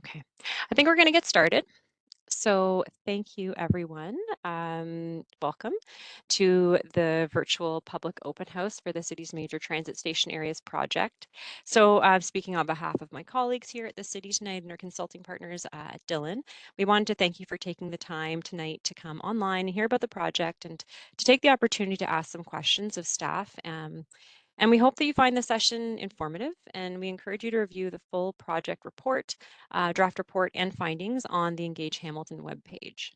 Okay, I think we're going to get started. So thank you, everyone. Welcome to the virtual public open house for the city's major transit station areas project. So speaking on behalf of my colleagues here at the city tonight and our consulting partners at Dillon, we wanted to thank you for taking the time tonight to come online and hear about the project and to take the opportunity to ask some questions of staff. And we hope that you find the session informative, and we encourage you to review the full project report, draft report, and findings on the Engage Hamilton webpage.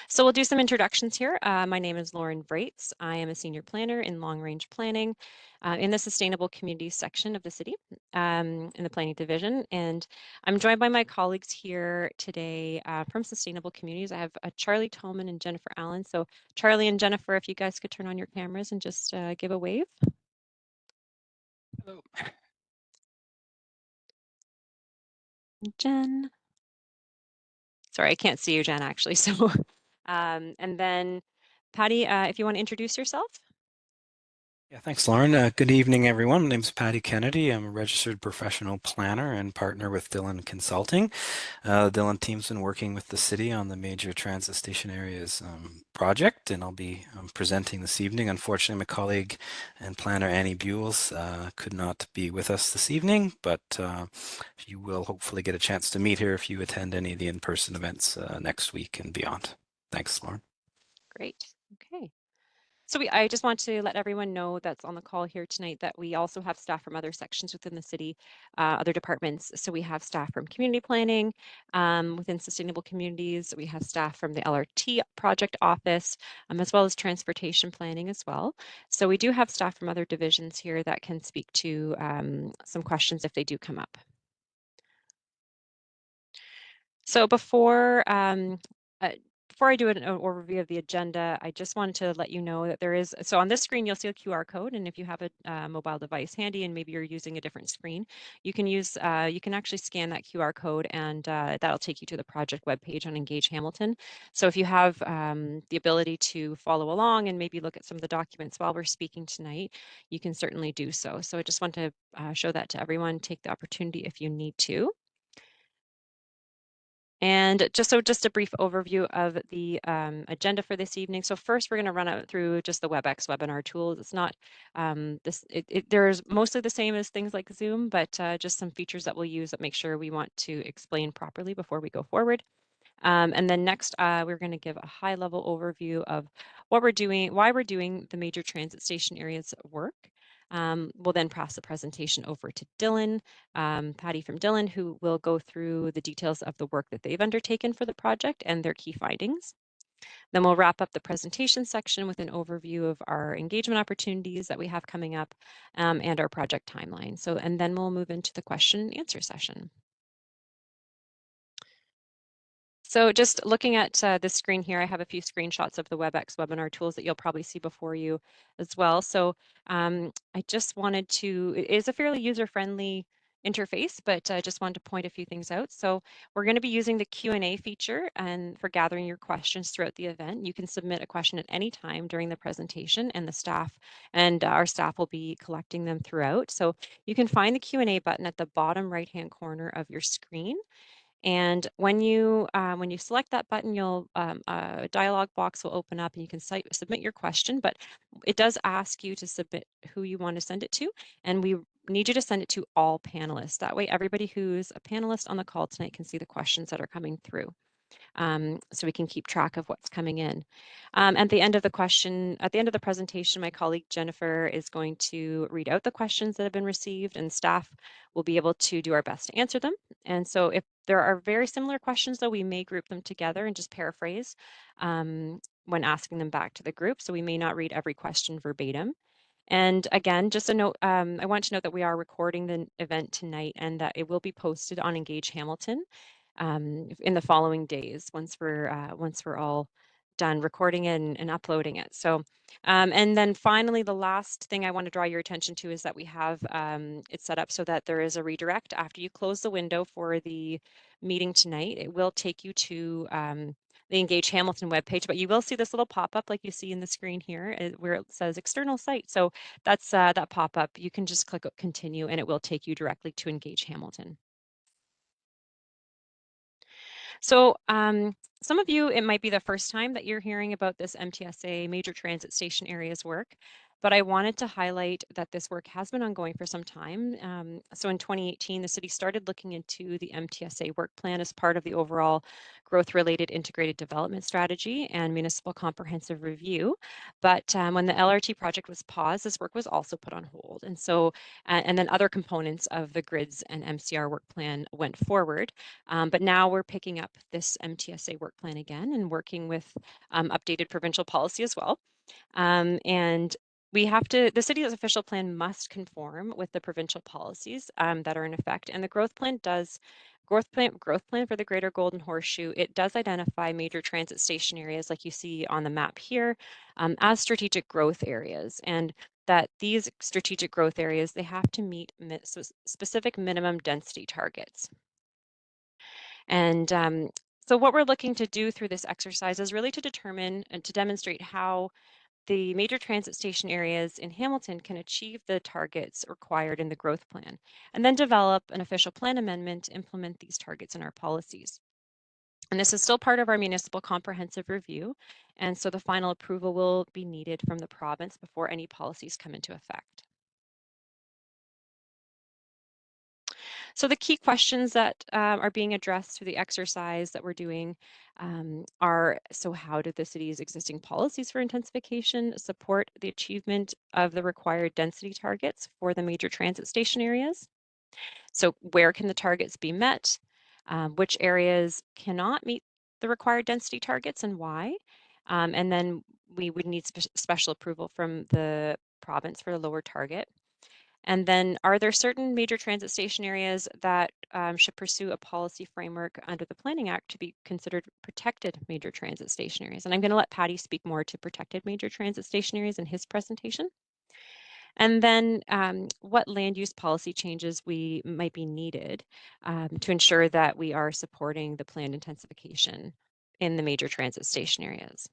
So we'll do some introductions here. My name is Lauren Vrates. I am a senior planner in long-range planning in the sustainable communities section of the city in the planning division. And I'm joined by my colleagues here today from sustainable communities. I have Charlie Tolman and Jennifer Allen. So Charlie and Jennifer, if you guys could turn on your cameras and just give a wave. Hello. Jen. Sorry, I can't see you, Jen, actually. So, and then Patty, if you want to introduce yourself. Yeah, thanks, Lauren. Good evening, everyone. My name's Patty Kennedy. I'm a registered professional planner and partner with Dillon Consulting. The Dillon team's been working with the city on the major transit station areas project, and I'll be presenting this evening. Unfortunately, my colleague and planner Annie Buells could not be with us this evening, but you will hopefully get a chance to meet her if you attend any of the in-person events next week and beyond. Thanks, Lauren. Great. Okay. So I just want to let everyone know that's on the call here tonight that we also have staff from other sections within the city, other departments. So we have staff from community planning within sustainable communities. We have staff from the LRT project office, as well as transportation planning as well. So we do have staff from other divisions here that can speak to some questions if they do come up. So before I do an overview of the agenda, I just wanted to let you know that there is, so on this screen, you'll see a QR code. And if you have a mobile device handy and maybe you're using a different screen, you can actually scan that QR code and that'll take you to the project webpage on Engage Hamilton. So if you have the ability to follow along and maybe look at some of the documents while we're speaking tonight, you can certainly do so. So I just want to show that to everyone, take the opportunity if you need to. And just a brief overview of the agenda for this evening. So first, we're going to run out through just the WebEx webinar tools. It's not there's mostly the same as things like Zoom, but just some features that we'll use that make sure we want to explain properly before we go forward. And then next, we're going to give a high-level overview of what we're doing, why we're doing the major transit station areas work. We'll then pass the presentation over to Dillon, Patty from Dillon, who will go through the details of the work that they've undertaken for the project and their key findings. Then we'll wrap up the presentation section with an overview of our engagement opportunities that we have coming up and our project timeline. And then we'll move into the question and answer session. So just looking at this screen here, I have a few screenshots of the WebEx webinar tools that you'll probably see before you as well. So I just wanted to, it is a fairly user-friendly interface, but I just wanted to point a few things out. So we're going to be using the Q&A feature and for gathering your questions throughout the event. You can submit a question at any time during the presentation and our staff will be collecting them throughout. So you can find the Q&A button at the bottom right-hand corner of your screen. And when you select that button, a dialog box will open up and you can submit your question, but it does ask you to submit who you want to send it to. And we need you to send it to all panelists. That way, everybody who's a panelist on the call tonight can see the questions that are coming through. So we can keep track of what's coming in. At the end of the presentation, my colleague Jennifer is going to read out the questions that have been received and staff will be able to do our best to answer them. And so if there are very similar questions, though, we may group them together and just paraphrase when asking them back to the group. So we may not read every question verbatim. And again, just a note, I want to note that we are recording the event tonight and that it will be posted on Engage Hamilton in the following days once we're all done recording it and uploading it. So, and then finally, the last thing I want to draw your attention to is that we have it set up so that there is a redirect after you close the window for the meeting tonight. It will take you to the Engage Hamilton webpage, but you will see this little pop-up like you see in the screen here where it says external site. So that's that pop-up. You can just click continue and it will take you directly to Engage Hamilton. So some of you, it might be the first time that you're hearing about this MTSA Major Transit Station Areas work, but I wanted to highlight that this work has been ongoing for some time. So in 2018, the city started looking into the MTSA work plan as part of the overall growth-related integrated development strategy and municipal comprehensive review. But when the LRT project was paused, this work was also put on hold. And so, and then other components of the grids and MCR work plan went forward. But now we're picking up this MTSA work plan again and working with updated provincial policy as well. And we have to, the city's official plan must conform with the provincial policies that are in effect. And the growth plan for the Greater Golden Horseshoe, it does identify major transit station areas like you see on the map here as strategic growth areas. And that these strategic growth areas, they have to meet specific minimum density targets. And so what we're looking to do through this exercise is really to determine and to demonstrate how the major transit station areas in Hamilton can achieve the targets required in the growth plan, and then develop an official plan amendment to implement these targets in our policies. And this is still part of our municipal comprehensive review, and so the final approval will be needed from the province before any policies come into effect. So the key questions that are being addressed through the exercise that we're doing are, so how do the city's existing policies for intensification support the achievement of the required density targets for the major transit station areas? So where can the targets be met? Which areas cannot meet the required density targets and why? And then we would need special approval from the province for the lower target. And then are there certain major transit station areas that should pursue a policy framework under the Planning Act to be considered protected major transit station areas? And I'm going to let Patty speak more to protected major transit station areas in his presentation. And then what land use policy changes we might be needed to ensure that we are supporting the planned intensification in the major transit station areas.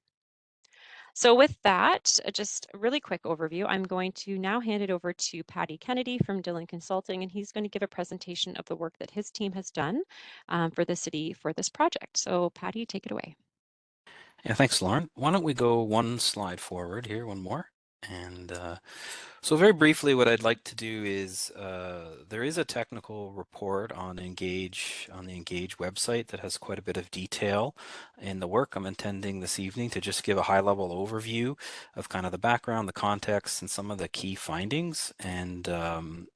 So with that, just a really quick overview, I'm going to now hand it over to Patty Kennedy from Dillon Consulting, and he's going to give a presentation of the work that his team has done for the city for this project. So Patty, take it away. Yeah, thanks, Lauren. Why don't we go one slide forward here, one more. And so very briefly, what I'd like to do is there is a technical report on Engage on the Engage website that has quite a bit of detail in the work. I'm intending this evening to just give a high-level overview of kind of the background, the context, and some of the key findings. And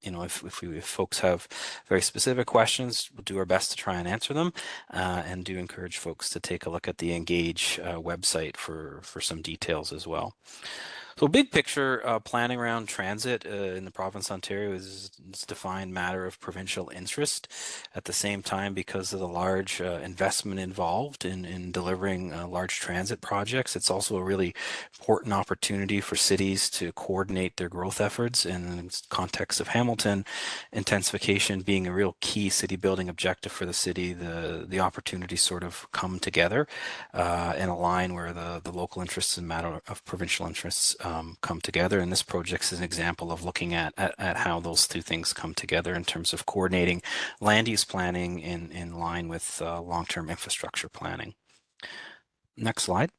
you know, if folks have very specific questions, we'll do our best to try and answer them. And do encourage folks to take a look at the Engage website for some details as well. So big picture, planning around transit in the province of Ontario is a defined matter of provincial interest. At the same time, because of the large investment involved in delivering large transit projects, it's also a really important opportunity for cities to coordinate their growth efforts. In the context of Hamilton, intensification being a real key city building objective for the city, the opportunities sort of come together and align where the local interests and matter of provincial interests come together. And this project is an example of looking at how those two things come together in terms of coordinating land use planning in line with long-term infrastructure planning. Next slide.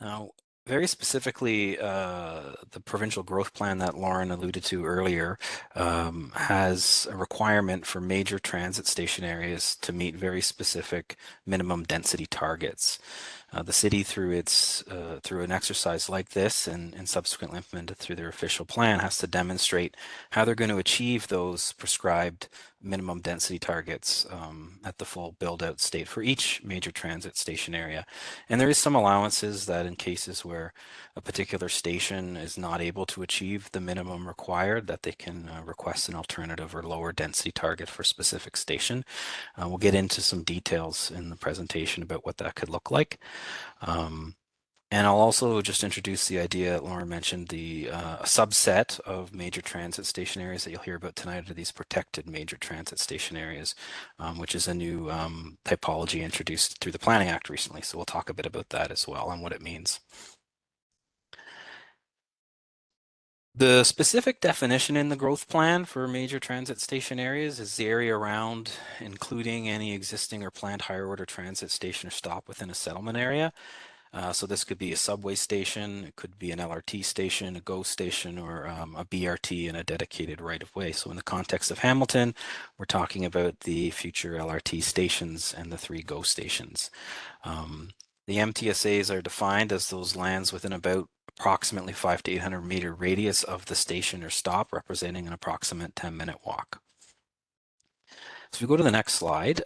Now, very specifically, the provincial growth plan that Lauren alluded to earlier has a requirement for major transit station areas to meet very specific minimum density targets. The city, through an exercise like this and subsequently implemented through their official plan, has to demonstrate how they're going to achieve those prescribed minimum density targets at the full build-out state for each major transit station area. And there is some allowances that in cases where a particular station is not able to achieve the minimum required, that they can request an alternative or lower density target for a specific station. We'll get into some details in the presentation about what that could look like. And I'll also just introduce the idea that Lauren mentioned, the subset of major transit station areas that you'll hear about tonight are these protected major transit station areas, which is a new typology introduced through the Planning Act recently. So we'll talk a bit about that as well and what it means. The specific definition in the growth plan for major transit station areas is the area around, including any existing or planned higher order transit station or stop within a settlement area. So this could be a subway station, it could be an LRT station, a GO station, or a BRT in a dedicated right of way. So in the context of Hamilton, we're talking about the future LRT stations and the 3 GO stations. The MTSAs are defined as those lands within about approximately 500 to 800 meter radius of the station or stop, representing an approximate 10-minute walk. So if we go to the next slide,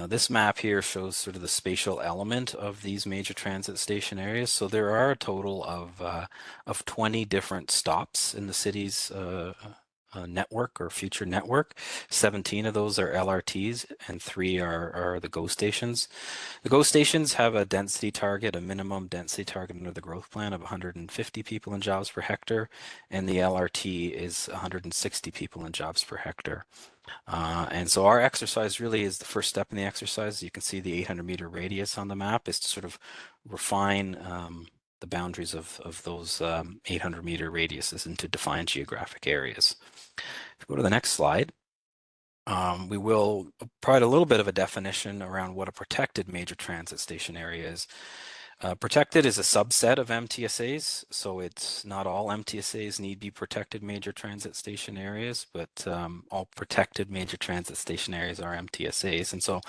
this map here shows sort of the spatial element of these major transit station areas. So there are a total of 20 different stops in the city's network or future network. 17 of those are LRTs and 3 are the GO stations. The GO stations have a density target, a minimum density target under the growth plan of 150 people and jobs per hectare, and the LRT is 160 people and jobs per hectare. And so our exercise really is the first step in the exercise. You can see the 800 meter radius on the map is to sort of refine the boundaries of those 800 meter radiuses into defined geographic areas. If we go to the next slide, we will provide a little bit of a definition around what a protected major transit station area is. Protected is a subset of MTSAs, so it's not all MTSAs need be protected major transit station areas, but all protected major transit station areas are MTSAs. And so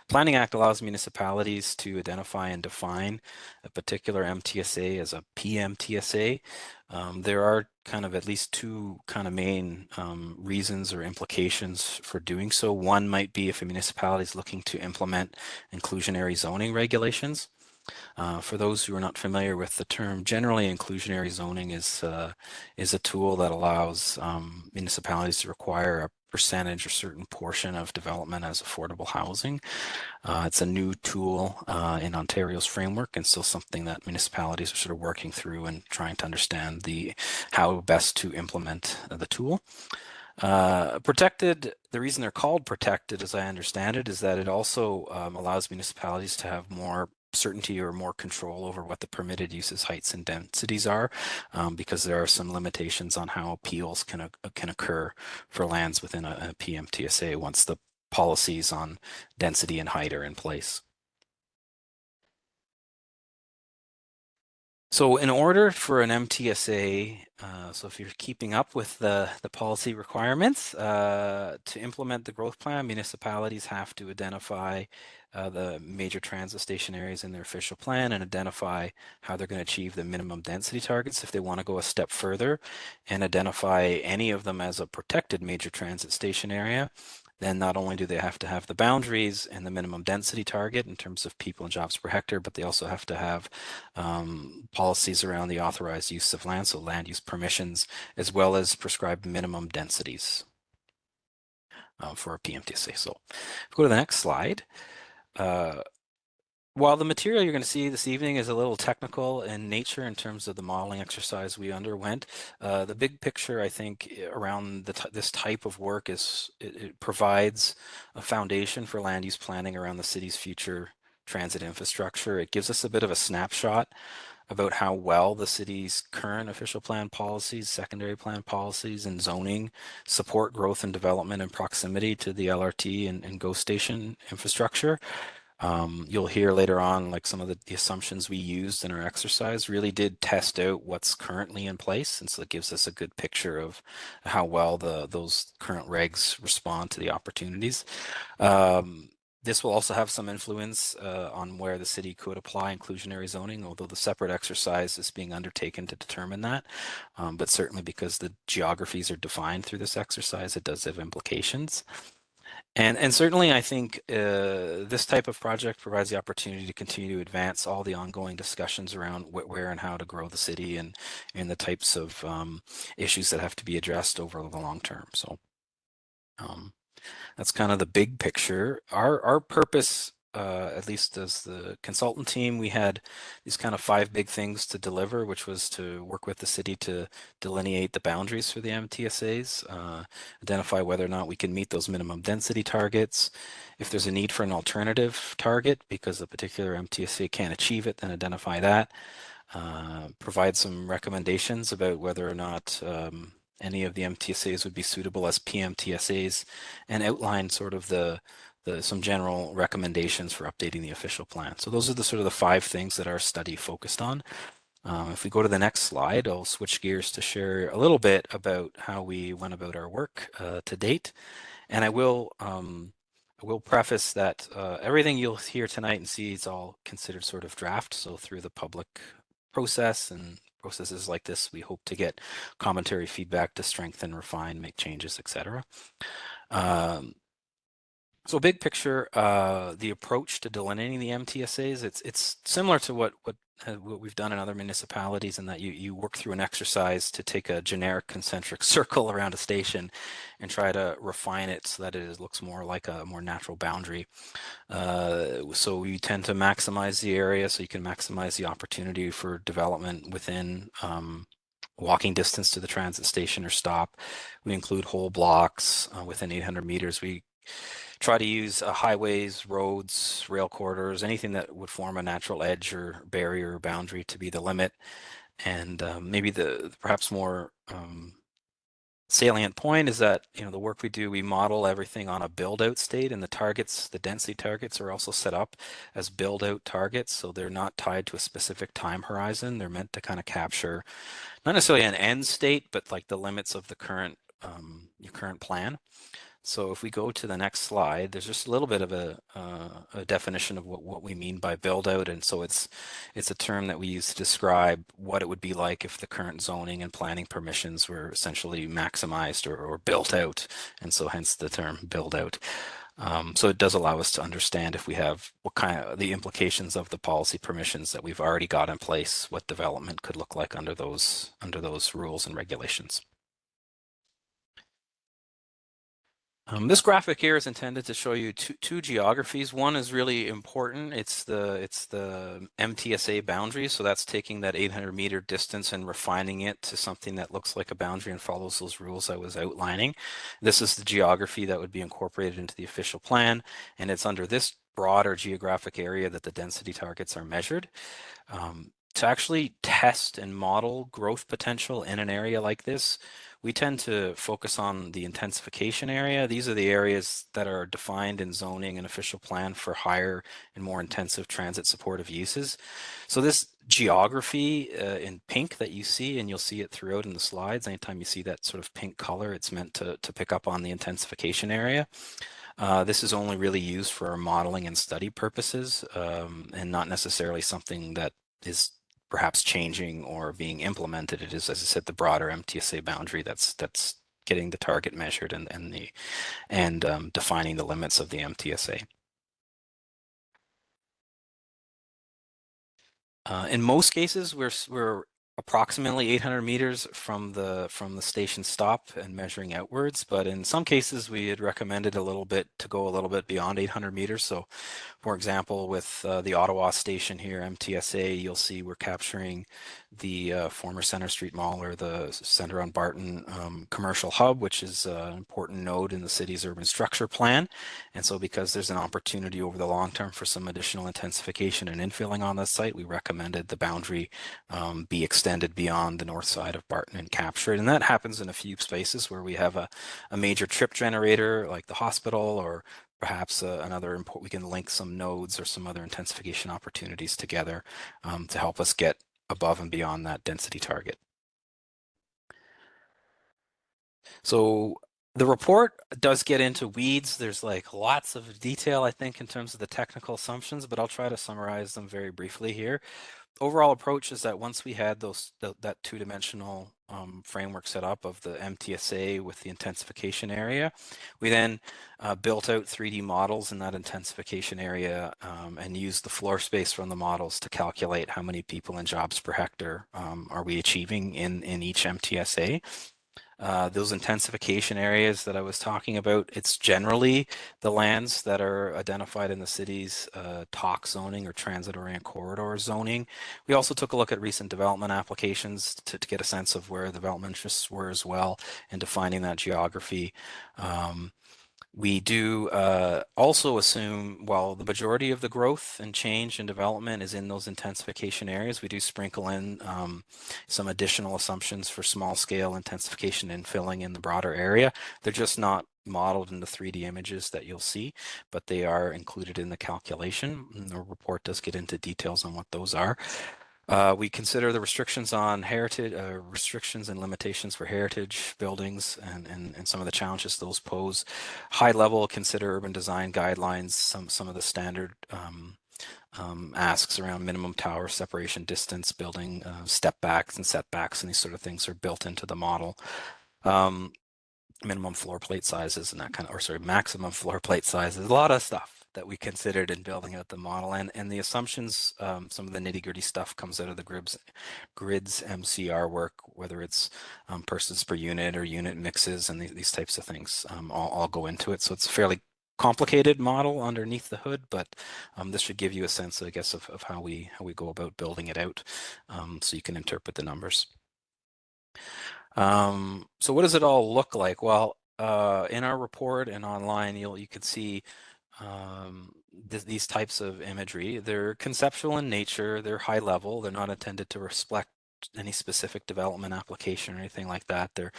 Planning Act allows municipalities to identify and define a particular MTSA as a PMTSA. There are kind of at least 2 kind of main reasons or implications for doing so. One might be if a municipality is looking to implement inclusionary zoning regulations. For those who are not familiar with the term, generally inclusionary zoning is a tool that allows municipalities to require a percentage or certain portion of development as affordable housing. It's a new tool in Ontario's framework and still something that municipalities are sort of working through and trying to understand how best to implement the tool. Protected, the reason they're called protected, as I understand it, is that it also allows municipalities to have more certainty or more control over what the permitted uses, heights, and densities are, because there are some limitations on how appeals can occur for lands within a PMTSA once the policies on density and height are in place. So in order for an MTSA, so if you're keeping up with the policy requirements, to implement the growth plan, municipalities have to identify the major transit station areas in their official plan and identify how they're going to achieve the minimum density targets. If they want to go a step further and identify any of them as a protected major transit station area, then not only do they have to have the boundaries and the minimum density target in terms of people and jobs per hectare, but they also have to have policies around the authorized use of land, so land use permissions, as well as prescribed minimum densities for a PMTSA. So if we go to the next slide. While the material you're going to see this evening is a little technical in nature in terms of the modeling exercise we underwent, the big picture, I think, around this type of work is it provides a foundation for land use planning around the city's future transit infrastructure. It gives us a bit of a snapshot about how well the city's current official plan policies, secondary plan policies, and zoning support growth and development in proximity to the LRT and GO station infrastructure. You'll hear later on, like some of the assumptions we used in our exercise really did test out what's currently in place. And so it gives us a good picture of how well those current regs respond to the opportunities. This will also have some influence on where the city could apply inclusionary zoning, although the separate exercise is being undertaken to determine that. But certainly because the geographies are defined through this exercise, it does have implications. And certainly, I think this type of project provides the opportunity to continue to advance all the ongoing discussions around where and how to grow the city and the types of issues that have to be addressed over the long term. So that's kind of the big picture. Our purpose at least as the consultant team, we had these kind of 5 big things to deliver, which was to work with the city to delineate the boundaries for the MTSAs, identify whether or not we can meet those minimum density targets. If there's a need for an alternative target because a particular MTSA can't achieve it, then identify that. Provide some recommendations about whether or not any of the MTSAs would be suitable as PMTSAs, and outline sort of some general recommendations for updating the official plan. So those are the sort of the 5 things that our study focused on. If we go to the next slide, I'll switch gears to share a little bit about how we went about our work to date. And I will preface that everything you'll hear tonight and see is all considered sort of draft. So through the public process and processes like this, we hope to get commentary feedback to strengthen, refine, make changes, etc. So big picture, the approach to delineating the MTSAs, it's similar to what we've done in other municipalities, in that you work through an exercise to take a generic concentric circle around a station and try to refine it so that it looks more like a more natural boundary. So we tend to maximize the area so you can maximize the opportunity for development within walking distance to the transit station or stop. We include whole blocks within 800 meters. We try to use highways, roads, rail corridors, anything that would form a natural edge or barrier or boundary to be the limit. And maybe the perhaps more salient point is that, the work we do, we model everything on a build out state, and the targets, the density targets, are also set up as build out targets. So they're not tied to a specific time horizon. They're meant to kind of capture not necessarily an end state, but like the limits of the current your current plan. So if we go to the next slide, there's just a little bit of a definition of what we mean by build out. And so it's a term that we use to describe what it would be like if the current zoning and planning permissions were essentially maximized or built out. And so hence the term build out. So it does allow us to understand if we have what kind of the implications of the policy permissions that we've already got in place, what development could look like under those rules and regulations. This graphic here is intended to show you two geographies. One is really important. It's the MTSA boundary. So that's taking that 800-meter distance and refining it to something that looks like a boundary and follows those rules I was outlining. This is the geography that would be incorporated into the official plan, and it's under this broader geographic area that the density targets are measured. To actually test and model growth potential in an area like this, we tend to focus on the intensification area. These are the areas that are defined in zoning and official plan for higher and more intensive transit supportive uses. So this geography in pink that you see, and you'll see it throughout in the slides, anytime you see that sort of pink color, it's meant to pick up on the intensification area. This is only really used for our modeling and study purposes, and not necessarily something that is perhaps changing or being implemented. It is, as I said, the broader MTSA boundary that's getting the target measured and defining the limits of the MTSA. In most cases, we're approximately 800 meters from the station stop and measuring outwards, but in some cases we had recommended a little bit to go a little bit beyond 800 meters. So for example, with the Ottawa station here, MTSA, you'll see we're capturing the former Centre Street Mall, or the Centre on Barton commercial hub, which is an important node in the city's urban structure plan. And so because there's an opportunity over the long term for some additional intensification and infilling on this site, we recommended the boundary be extended beyond the north side of Barton and capture it. And that happens in a few spaces where we have a major trip generator like the hospital, or perhaps we can link some nodes or some other intensification opportunities together to help us get above and beyond that density target. So the report does get into weeds. There's like lots of detail, I think, in terms of the technical assumptions, but I'll try to summarize them very briefly here. Overall approach is that once we had that two-dimensional framework set up of the MTSA with the intensification area, we then built out 3D models in that intensification area and used the floor space from the models to calculate how many people and jobs per hectare are we achieving in each MTSA. Those intensification areas that I was talking about, it's generally the lands that are identified in the city's TOC zoning or transit-oriented corridor zoning. We also took a look at recent development applications to get a sense of where development interests were as well and defining that geography. We do also assume, while the majority of the growth and change and development is in those intensification areas, we do sprinkle in some additional assumptions for small scale intensification and filling in the broader area. They're just not modeled in the 3D images that you'll see, but they are included in the calculation. And the report does get into details on what those are. We consider the restrictions on heritage, restrictions and limitations for heritage buildings and some of the challenges those pose. High level, consider urban design guidelines, some of the standard asks around minimum tower separation distance, building step backs and setbacks, and these sort of things are built into the model. Minimum floor plate sizes and that kind of, or sorry, maximum floor plate sizes, a lot of stuff that we considered in building out the model, and the assumptions, some of the nitty gritty stuff comes out of the grids MCR work, whether it's persons per unit or unit mixes and these types of things all go into it. So it's a fairly complicated model underneath the hood, but this should give you a sense, I guess, of how we go about building it out, so you can interpret the numbers. So what does it all look like? Well, in our report and online, you could see these types of imagery. They're conceptual in nature, they're high level, they're not intended to reflect any specific development application or anything like that. They're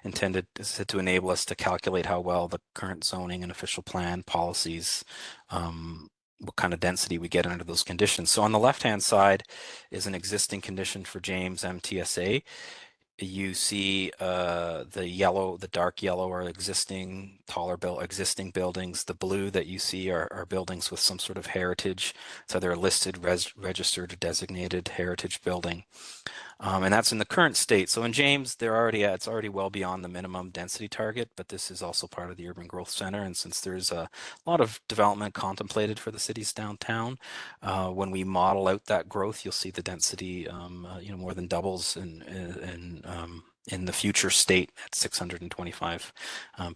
intended to enable us to calculate how well the current zoning and official plan policies, what kind of density we get under those conditions. So on the left-hand side is an existing condition for James MTSA. You see the dark yellow are existing existing buildings. The blue that you see are buildings with some sort of heritage. So they're a listed, registered, or designated heritage building. And that's in the current state. So in James, it's already well beyond the minimum density target, but this is also part of the urban growth center. And since there's a lot of development contemplated for the city's downtown, when we model out that growth, you'll see the density, more than doubles in the future state at 625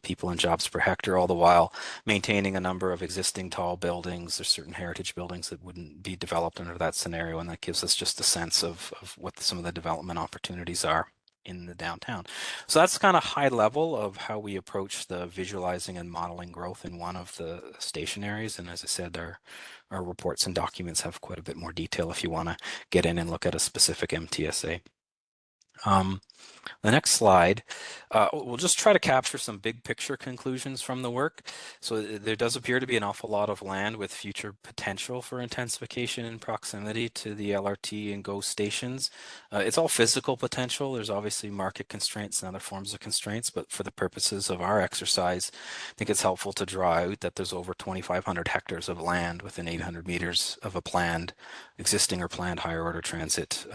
people and jobs per hectare, all the while maintaining a number of existing tall buildings. There's certain heritage buildings that wouldn't be developed under that scenario, and that gives us just a sense of what some of the development opportunities are in the downtown. So that's kind of high level of how we approach the visualizing and modeling growth in one of the station areas. And as I said, our reports and documents have quite a bit more detail if you want to get in and look at a specific MTSA. The next slide, we'll just try to capture some big picture conclusions from the work. So there does appear to be an awful lot of land with future potential for intensification in proximity to the LRT and GO stations. It's all physical potential. There's obviously market constraints and other forms of constraints, but for the purposes of our exercise, I think it's helpful to draw out that there's over 2,500 hectares of land within 800 meters of a existing or planned higher order transit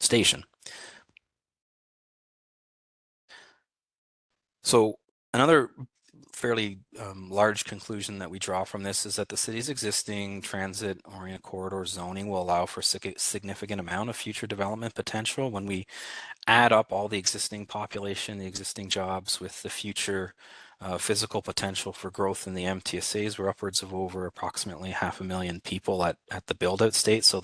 station. So another fairly large conclusion that we draw from this is that the city's existing transit-oriented corridor zoning will allow for a significant amount of future development potential. When we add up all the existing population, the existing jobs with the future physical potential for growth in the MTSAs, we're upwards of over approximately 500,000 people at the build-out state. So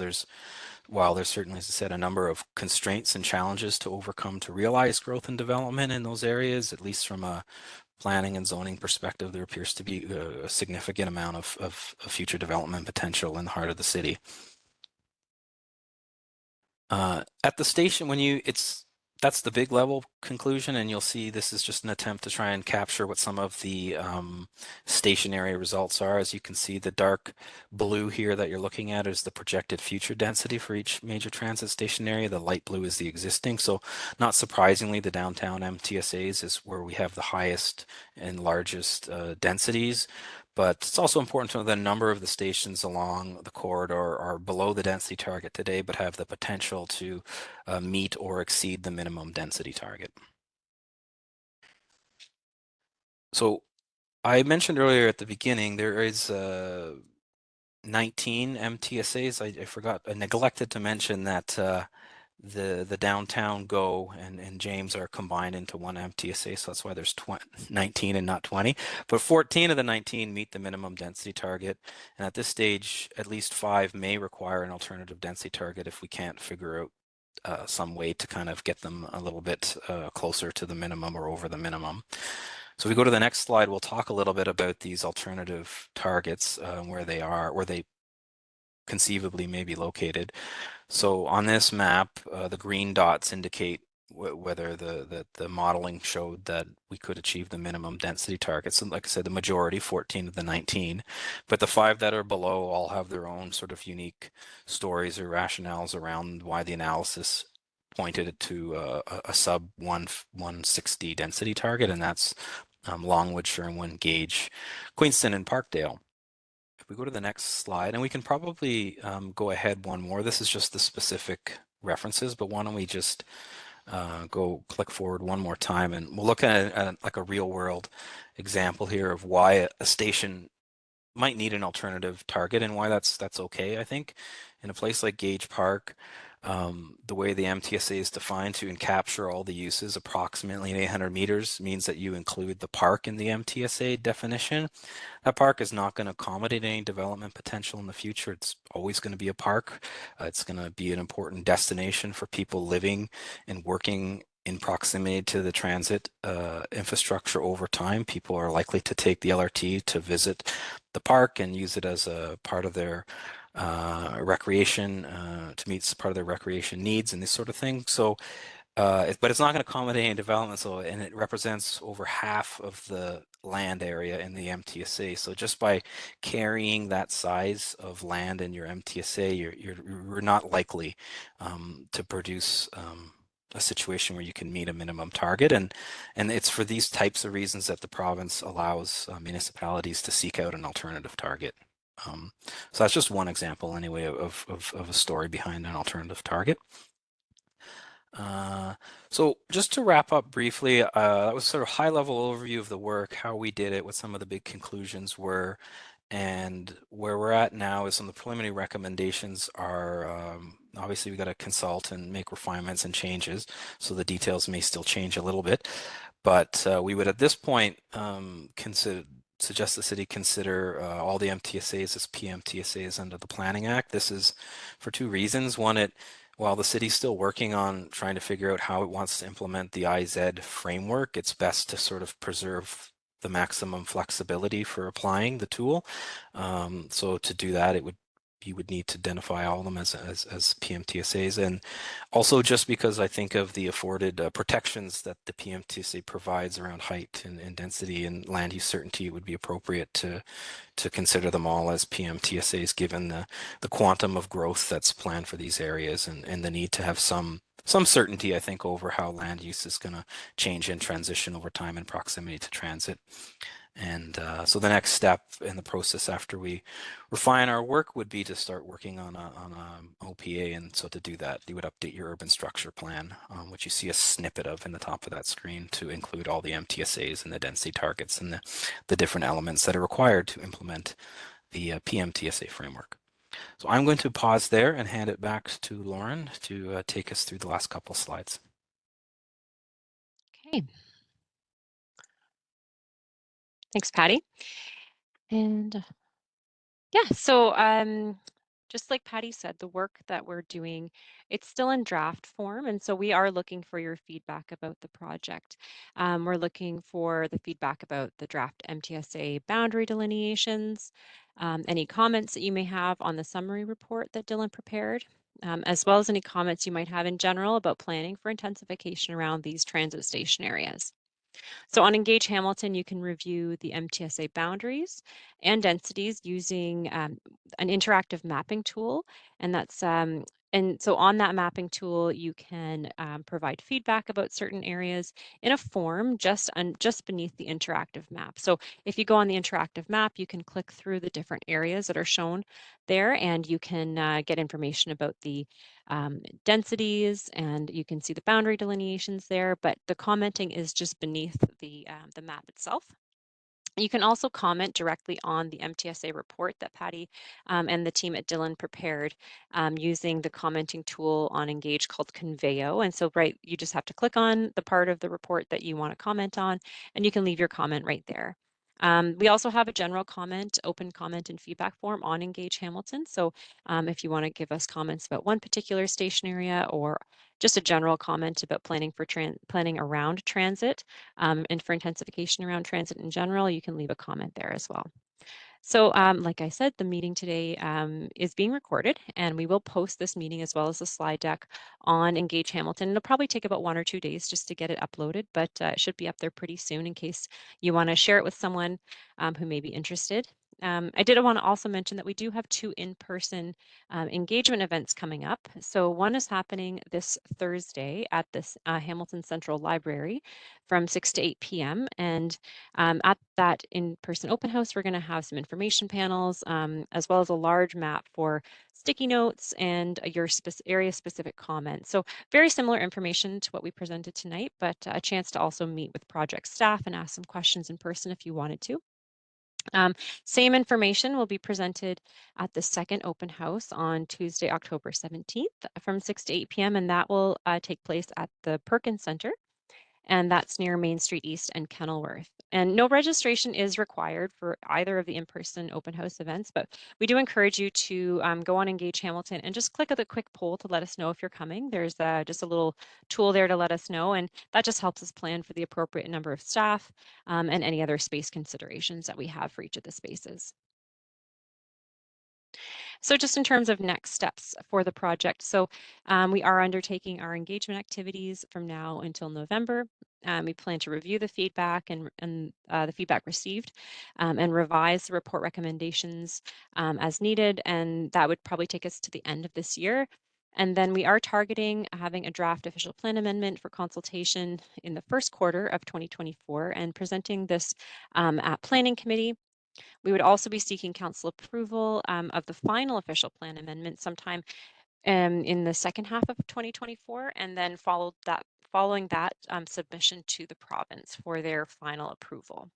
while there's certainly, as I said, a number of constraints and challenges to overcome to realize growth and development in those areas, at least from a planning and zoning perspective, there appears to be a significant amount of future development potential in the heart of the city. At the station, that's the big level conclusion, and you'll see this is just an attempt to try and capture what some of the stationary results are. As you can see, the dark blue here that you're looking at is the projected future density for each major transit station area. The light blue is the existing. So not surprisingly, the downtown MTSAs is where we have the highest and largest densities. But it's also important to know that a number of the stations along the corridor are below the density target today, but have the potential to meet or exceed the minimum density target. So I mentioned earlier at the beginning, there is 19 MTSAs. I neglected to mention that the downtown GO and James are combined into one MTSA, so that's why there's 19 and not 20. But 14 of the 19 meet the minimum density target, and at this stage, at least 5 may require an alternative density target if we can't figure out some way to kind of get them a little bit closer to the minimum or over the minimum. So if we go to the next slide, we'll talk a little bit about these alternative targets, where they are, where they conceivably may be located. So on this map, the green dots indicate whether the modeling showed that we could achieve the minimum density targets. And like I said, the majority, 14 of the 19, but the 5 that are below all have their own sort of unique stories or rationales around why the analysis pointed to a sub 160 density target, and that's Longwood, Sherwin, Gage, Queenston, and Parkdale. If we go to the next slide, and we can probably go ahead one more. This is just the specific references, but why don't we just go click forward one more time, and we'll look at like a real world example here of why a station might need an alternative target and why that's okay. I think in a place like Gage Park, the way the MTSA is defined to capture all the uses, approximately 800 meters, means that you include the park in the MTSA definition. That park is not going to accommodate any development potential in the future. It's always going to be a park. It's going to be an important destination for people living and working in proximity to the transit infrastructure over time. People are likely to take the LRT to visit the park and use it as a part of their recreation, to meet part of their recreation needs and this sort of thing. So but it's not going to accommodate any development, so, and it represents over half of the land area in the MTSA. So just by carrying that size of land in your MTSA, you're not likely to produce a situation where you can meet a minimum target, and it's for these types of reasons that the province allows municipalities to seek out an alternative target. So that's just one example, anyway, of a story behind an alternative target. So just to wrap up briefly, that was sort of high-level overview of the work, how we did it, what some of the big conclusions were, and where we're at now is some of the preliminary recommendations are, obviously we got to consult and make refinements and changes, so the details may still change a little bit, but we would at this point suggest the city consider all the MTSAs as PMTSAs under the Planning Act. This is for 2 reasons. One, while the city's still working on trying to figure out how it wants to implement the IZ framework, it's best to sort of preserve the maximum flexibility for applying the tool. So to do that, you would need to identify all of them as PMTSAs, and also just because I think of the afforded protections that the PMTSA provides around height and density and land use certainty, it would be appropriate to consider them all as PMTSAs given the quantum of growth that's planned for these areas and the need to have some certainty, I think, over how land use is going to change and transition over time in proximity to transit. And so the next step in the process after we refine our work would be to start working on a OPA. And so to do that, you would update your urban structure plan, which you see a snippet of in the top of that screen, to include all the MTSAs and the density targets and the different elements that are required to implement the PMTSA framework. So I'm going to pause there and hand it back to Lauren to take us through the last couple slides. Okay. Thanks, Patty. And yeah, so just like Patty said, the work that we're doing, it's still in draft form. And so we are looking for your feedback about the project. We're looking for the feedback about the draft MTSA boundary delineations, any comments that you may have on the summary report that Dylan prepared, as well as any comments you might have in general about planning for intensification around these transit station areas. So on Engage Hamilton, you can review the MTSA boundaries and densities using an interactive mapping tool. And so on that mapping tool, you can provide feedback about certain areas in a form just beneath the interactive map. So if you go on the interactive map, you can click through the different areas that are shown there, and you can get information about the densities, and you can see the boundary delineations there, but the commenting is just beneath the map itself. You can also comment directly on the MTSA report that Patty and the team at Dillon prepared using the commenting tool on Engage called Conveyo. And so you just have to click on the part of the report that you want to comment on, and you can leave your comment right there. We also have a general comment, open comment and feedback form on Engage Hamilton. So if you want to give us comments about one particular station area or just a general comment about planning around transit and for intensification around transit in general, you can leave a comment there as well. So like I said, the meeting today is being recorded, and we will post this meeting as well as the slide deck on Engage Hamilton. It'll probably take about 1 or 2 days just to get it uploaded, but it should be up there pretty soon in case you want to share it with someone who may be interested. I did want to also mention that we do have 2 in-person engagement events coming up. So one is happening this Thursday at this Hamilton Central Library from 6 to 8 p.m. And at that in-person open house, we're going to have some information panels, as well as a large map for sticky notes and your area-specific comments. So very similar information to what we presented tonight, but a chance to also meet with project staff and ask some questions in person if you wanted to. Same information will be presented at the second open house on Tuesday, October 17th from 6 to 8 p.m. and that will take place at the Perkins Center, and that's near Main Street East and Kenilworth. And no registration is required for either of the in-person open house events, but we do encourage you to go on Engage Hamilton and just click the quick poll to let us know if you're coming. There's just a little tool there to let us know, and that just helps us plan for the appropriate number of staff and any other space considerations that we have for each of the spaces. So just in terms of next steps for the project, so we are undertaking our engagement activities from now until November. We plan to review the feedback and the feedback received and revise the report recommendations as needed, and that would probably take us to the end of this year. And then we are targeting having a draft official plan amendment for consultation in the first quarter of 2024 and presenting this at Planning Committee. We would also be seeking council approval of the final official plan amendment sometime in the second half of 2024, and then following that submission to the province for their final approval.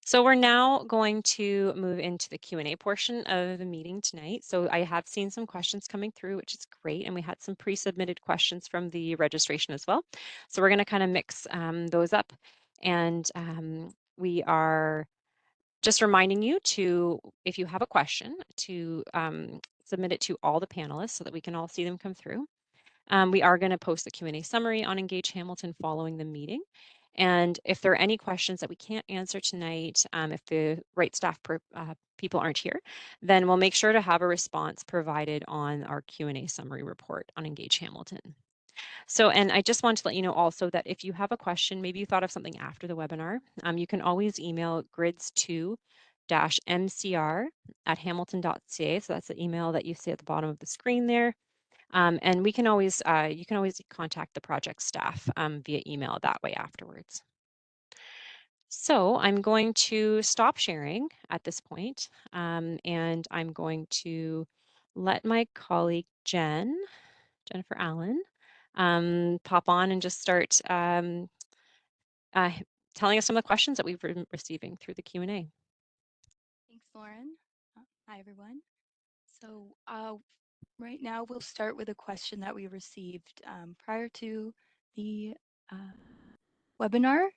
So we're now going to move into the Q&A portion of the meeting tonight. So I have seen some questions coming through, which is great. And we had some pre-submitted questions from the registration as well. So we're going to kind of mix those up. And we are just reminding you to, if you have a question, to submit it to all the panelists so that we can all see them come through. We are going to post the Q&A summary on Engage Hamilton following the meeting. And if there are any questions that we can't answer tonight, if the right staff people aren't here, then we'll make sure to have a response provided on our Q&A summary report on Engage Hamilton. So, and I just want to let you know also that if you have a question, maybe you thought of something after the webinar, you can always email grids2-mcr@hamilton.ca. So that's the email that you see at the bottom of the screen there. And we can always, you can always contact the project staff via email that way afterwards. So I'm going to stop sharing at this point, and I'm going to let my colleague Jennifer Allen, pop on and just start telling us some of the questions that we've been receiving through the Q&A. Thanks, Lauren. Hi, everyone. So right now we'll start with a question that we received prior to the webinar,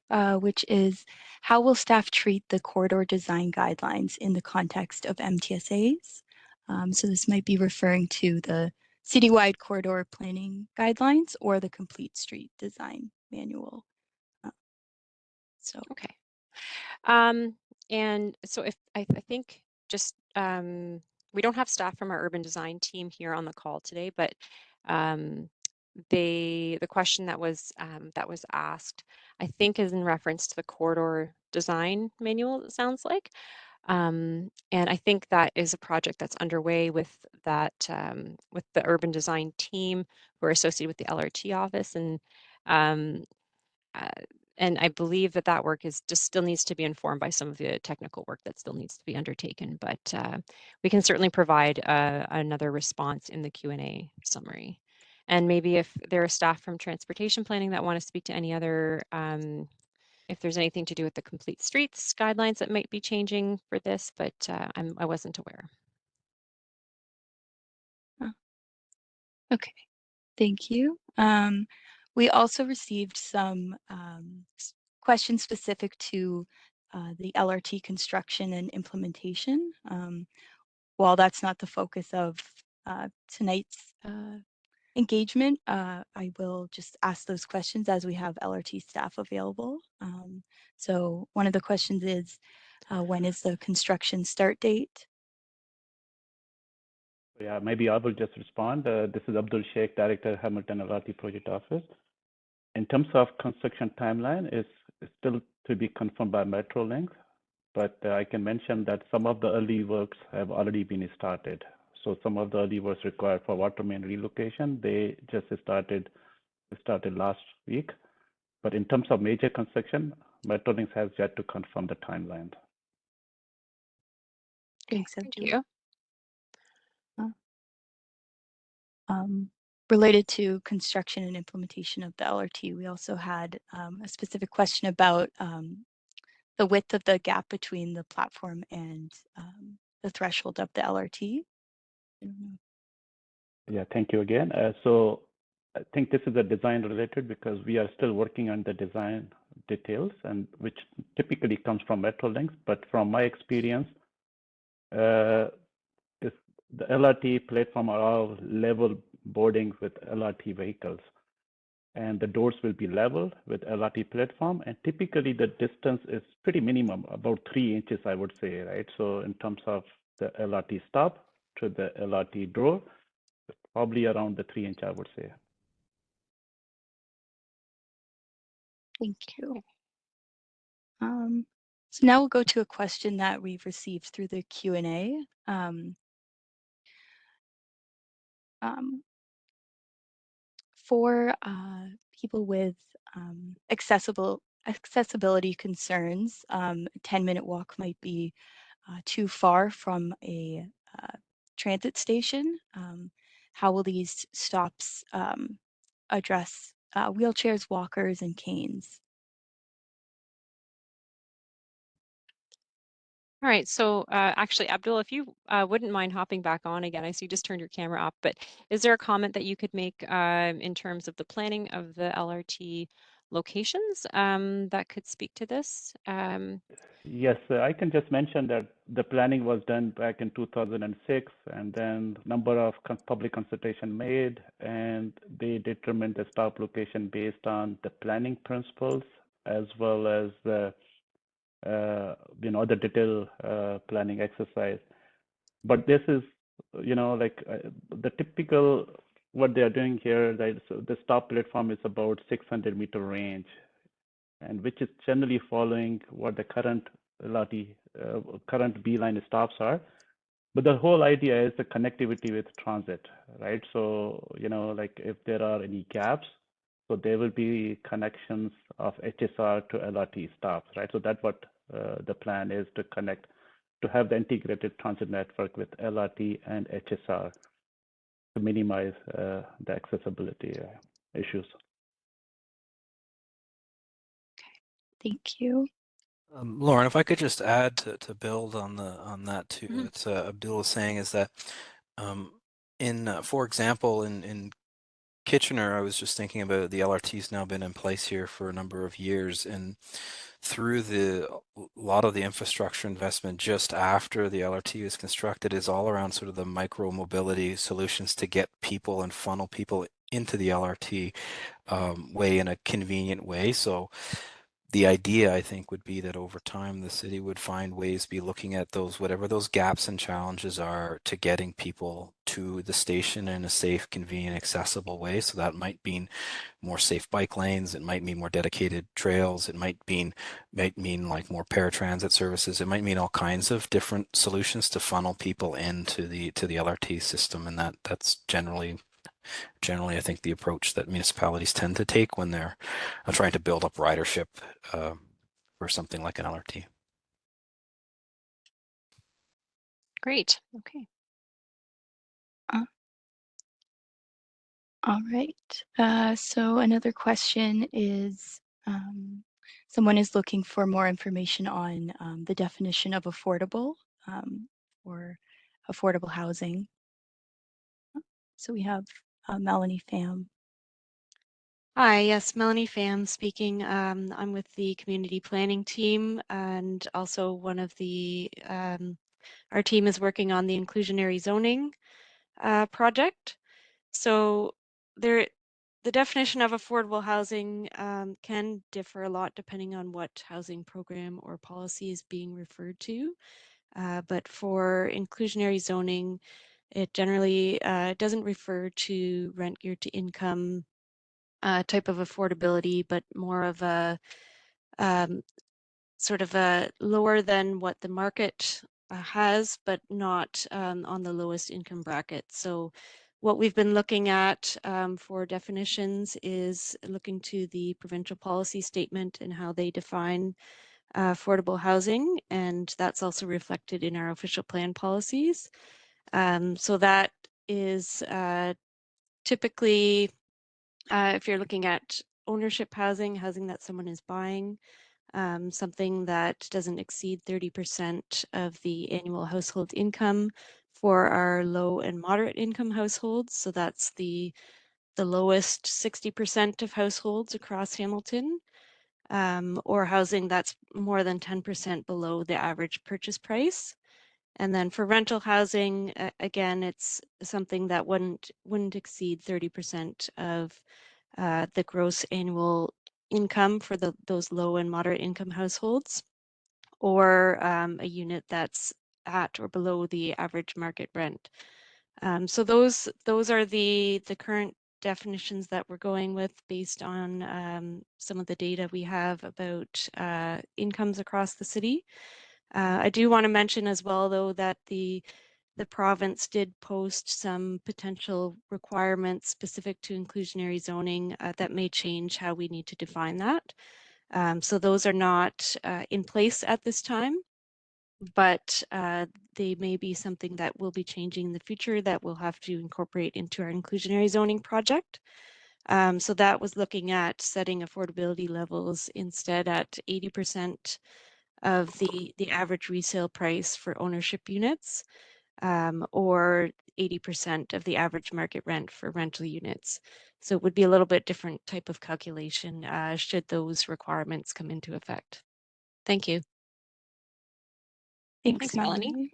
which is how will staff treat the corridor design guidelines in the context of MTSAs? So this might be referring to the citywide corridor planning guidelines or the complete street design manual. Okay. And so if I think just we don't have staff from our urban design team here on the call today, but the question that was asked, I think, is in reference to the corridor design manual, it sounds like. And I think that is a project that's underway with that with the urban design team who are associated with the LRT office, and I believe that that work is just still needs to be informed by some of the technical work that still needs to be undertaken, but we can certainly provide another response in the Q&A summary. And maybe if there are staff from transportation planning that want to speak to any other, if there's anything to do with the complete streets guidelines that might be changing for this, but I wasn't aware. Okay, thank you. We also received some questions specific to the LRT construction and implementation. While that's not the focus of tonight's engagement, I will just ask those questions as we have LRT staff available. So one of the questions is, when is the construction start date? Yeah, maybe I will just respond. This is Abdul Sheikh, Director, Hamilton LRT Project Office. In terms of construction timeline, it's still to be confirmed by Metrolinx, but I can mention that some of the early works have already been started. So some of the early works required for water main relocation, they just started last week. But in terms of major construction, Metrolinx has yet to confirm the timeline. Thanks, Thank Abdul. you. Related to construction and implementation of the LRT, we also had a specific question about the width of the gap between the platform and the threshold of the LRT. Yeah, thank you again. So I think this is a design related because we are still working on the design details, and which typically comes from Metrolinx. But from my experience, the LRT platform are all level boarding with LRT vehicles, and the doors will be level with LRT platform. And typically the distance is pretty minimum, about 3 inches, I would say, right? So in terms of the LRT stop to the LRT door, probably around the 3 inch, I would say. Thank you. So now we'll go to a question that we've received through the Q&A. For people with accessibility concerns, a 10-minute walk might be too far from a transit station. How will these stops address wheelchairs, walkers, and canes? All right, so actually, Abdul, if you wouldn't mind hopping back on again, I see you just turned your camera up, but is there a comment that you could make in terms of the planning of the LRT locations that could speak to this? Yes, I can just mention that the planning was done back in 2006, and then number of public consultation made, and they determined the stop location based on the planning principles as well as the the detailed planning exercise. But this is, the typical what they are doing here. The stop platform is about 600-meter range, and which is generally following what the current LRT, current B-line stops are. But the whole idea is the connectivity with transit, right? So, if there are any gaps, so there will be connections of HSR to LRT stops, right? So that's what the plan is, to connect, to have the integrated transit network with LRT and HSR to minimize the accessibility issues. Thank you. Lauren, if I could just add to build on that too, Mhm. what Abdul is saying is that for example, in Kitchener, I was just thinking about the LRT's now been in place here for a number of years, and through a lot of the infrastructure investment just after the LRT is constructed is all around sort of the micro mobility solutions to get people and funnel people into the LRT way in a convenient way. So the idea, I think, would be that over time the city would find ways to be looking at those, whatever those gaps and challenges are, to getting people to the station in a safe, convenient, accessible way. So that might mean more safe bike lanes, it might mean more dedicated trails, it might mean like more paratransit services, it might mean all kinds of different solutions to funnel people into the LRT system, and that's generally I think the approach that municipalities tend to take when they're trying to build up ridership for something like an LRT. Great. Okay. All right. So another question is, someone is looking for more information on the definition of affordable or affordable housing. So we have Melanie Pham. Hi, yes, Melanie Pham speaking. I'm with the community planning team, and also one of the, our team is working on the inclusionary zoning project. So the definition of affordable housing can differ a lot depending on what housing program or policy is being referred to. But for inclusionary zoning, it generally doesn't refer to rent geared to income type of affordability, but more of a sort of a lower than what the market has, but not on the lowest income bracket. So what we've been looking at for definitions is looking to the provincial policy statement and how they define affordable housing, and that's also reflected in our official plan policies. So that is typically, if you're looking at ownership housing, housing that someone is buying, something that doesn't exceed 30% of the annual household income for our low and moderate income households. So that's the lowest 60% of households across Hamilton, or housing that's more than 10% below the average purchase price. And then for rental housing, again, it's something that wouldn't exceed 30% of the gross annual income for those low and moderate income households, or a unit that's at or below the average market rent. So those are the current definitions that we're going with based on some of the data we have about incomes across the city. I do want to mention as well, though, that the province did post some potential requirements specific to inclusionary zoning that may change how we need to define that. So those are not in place at this time, but they may be something that will be changing in the future that we'll have to incorporate into our inclusionary zoning project. So that was looking at setting affordability levels instead at 80% of the average resale price for ownership units, or 80% of the average market rent for rental units. So it would be a little bit different type of calculation should those requirements come into effect. Thank you. Thanks, Melanie.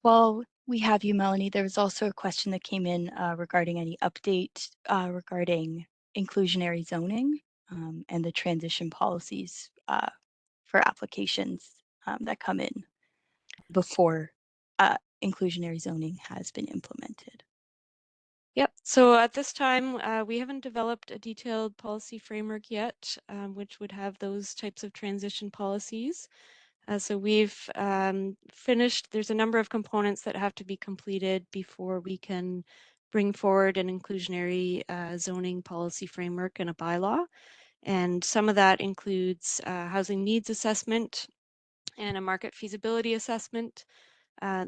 While we have you, Melanie, there was also a question that came in regarding any update regarding inclusionary zoning and the transition policies for applications that come in before inclusionary zoning has been implemented. Yep. So at this time, we haven't developed a detailed policy framework yet, which would have those types of transition policies. So we've finished, there's a number of components that have to be completed before we can bring forward an inclusionary zoning policy framework and a bylaw. And some of that includes housing needs assessment and a market feasibility assessment.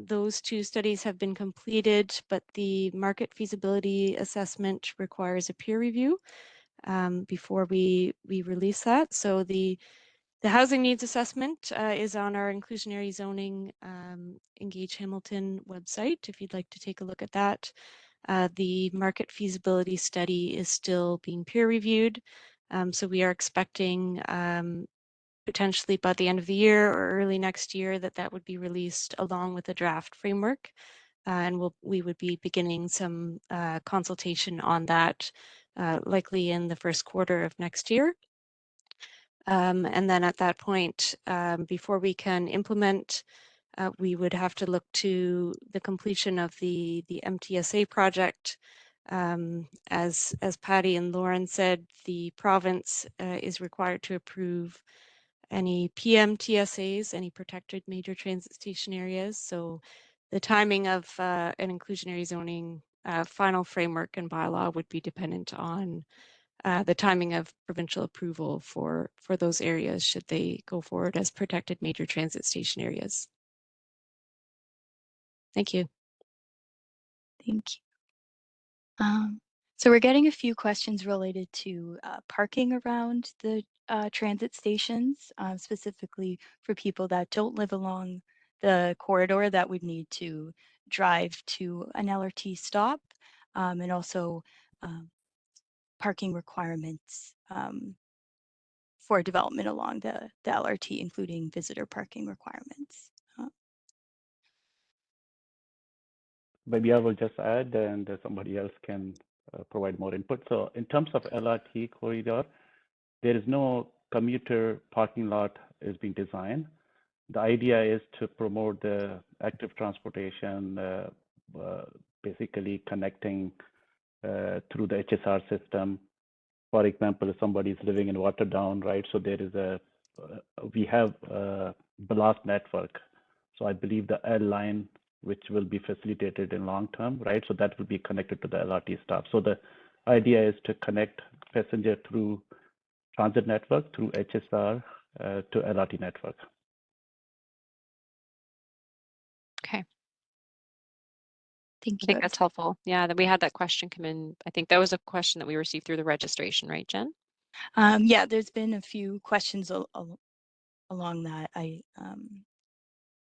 Those two studies have been completed, but the market feasibility assessment requires a peer review before we release that. So the housing needs assessment is on our inclusionary zoning Engage Hamilton website if you'd like to take a look at that. The market feasibility study is still being peer reviewed. So we are expecting potentially by the end of the year or early next year that would be released along with a draft framework. And we would be beginning some consultation on that likely in the first quarter of next year. And then at that point, before we can implement, we would have to look to the completion of the MTSA project. As Patty and Lauren said, the province is required to approve any PMTSAs, any protected major transit station areas. So the timing of an inclusionary zoning final framework and bylaw would be dependent on the timing of provincial approval for those areas should they go forward as protected major transit station areas. Thank you. Thank you. So we're getting a few questions related to parking around the transit stations, specifically for people that don't live along the corridor that would need to drive to an LRT stop, and also parking requirements for development along the LRT, including visitor parking requirements. Maybe I will just add, and somebody else can provide more input. So in terms of LRT corridor, there is no commuter parking lot is being designed. The idea is to promote the active transportation, basically connecting through the HSR system. For example, if somebody is living in Waterdown, right? So there is we have a BLAST network. So I believe the L line, which will be facilitated in long term, right? So that will be connected to the LRT stop. So the idea is to connect passenger through transit network through HSR to LRT network. Okay. Thank I you. think that's helpful. Yeah, that we had that question come in. I think that was a question that we received through the registration, right, Jen? Yeah, there's been a few questions along that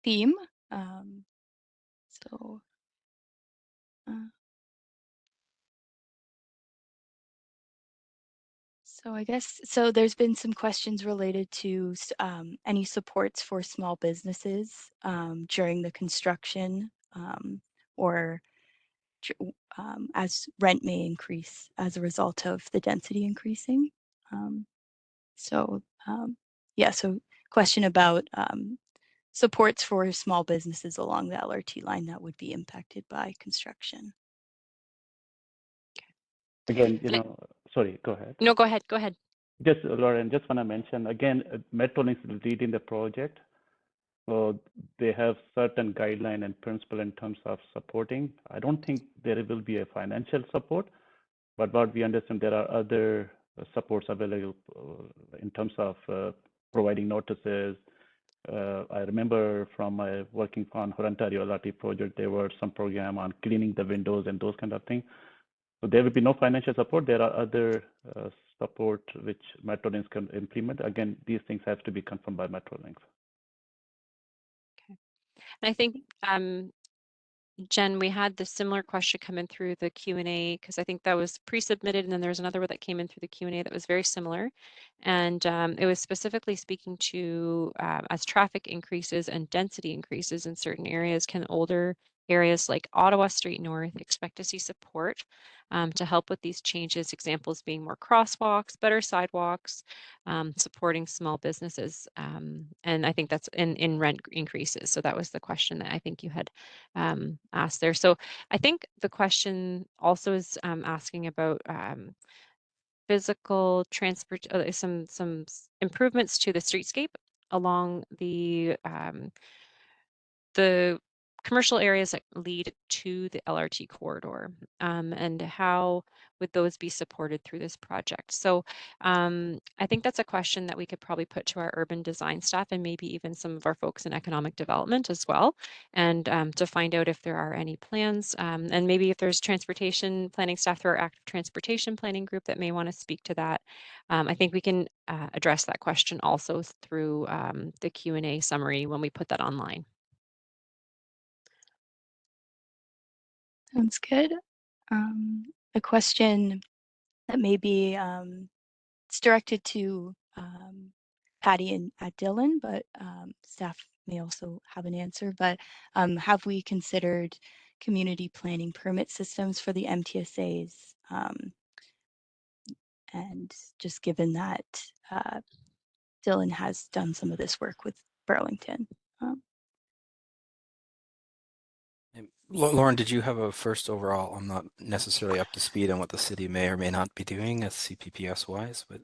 theme. So I guess, so there's been some questions related to any supports for small businesses during the construction or as rent may increase as a result of the density increasing. Yeah, so question about supports for small businesses along the LRT line that would be impacted by construction. Again, sorry, go ahead. No, go ahead. Go ahead. Just, Lauren, just want to mention again, Metrolinx is leading the project. So they have certain guideline and principle in terms of supporting. I don't think there will be a financial support, but what we understand, there are other supports available in terms of providing notices. I remember from my working on Ontario LRT project, there were some program on cleaning the windows and those kind of things. So there will be no financial support. There are other support which Metrolinx can implement. Again, these things have to be confirmed by Metrolinx. Okay. And I think, Jen, we had the similar question come in through the Q&A because I think that was pre-submitted, and then there was another one that came in through the Q&A that was very similar. And it was specifically speaking to as traffic increases and density increases in certain areas, can older areas like Ottawa Street North expect to see support to help with these changes, examples being more crosswalks, better sidewalks, supporting small businesses. And I think that's in rent increases. So that was the question that I think you had asked there. So I think the question also is asking about physical transport, some improvements to the streetscape along the commercial areas that lead to the LRT corridor, and how would those be supported through this project? So I think that's a question that we could probably put to our urban design staff and maybe even some of our folks in economic development as well, and to find out if there are any plans, and maybe if there's transportation planning staff through our active transportation planning group that may want to speak to that. I think we can address that question also through the Q&A summary when we put that online. Sounds good. A question that may be it's directed to Patty and Dylan, but staff may also have an answer. But have we considered community planning permit systems for the MTSAs? And just given that Dylan has done some of this work with Burlington. Lauren, did you have a first overall? I'm not necessarily up to speed on what the city may or may not be doing as CPPS wise, but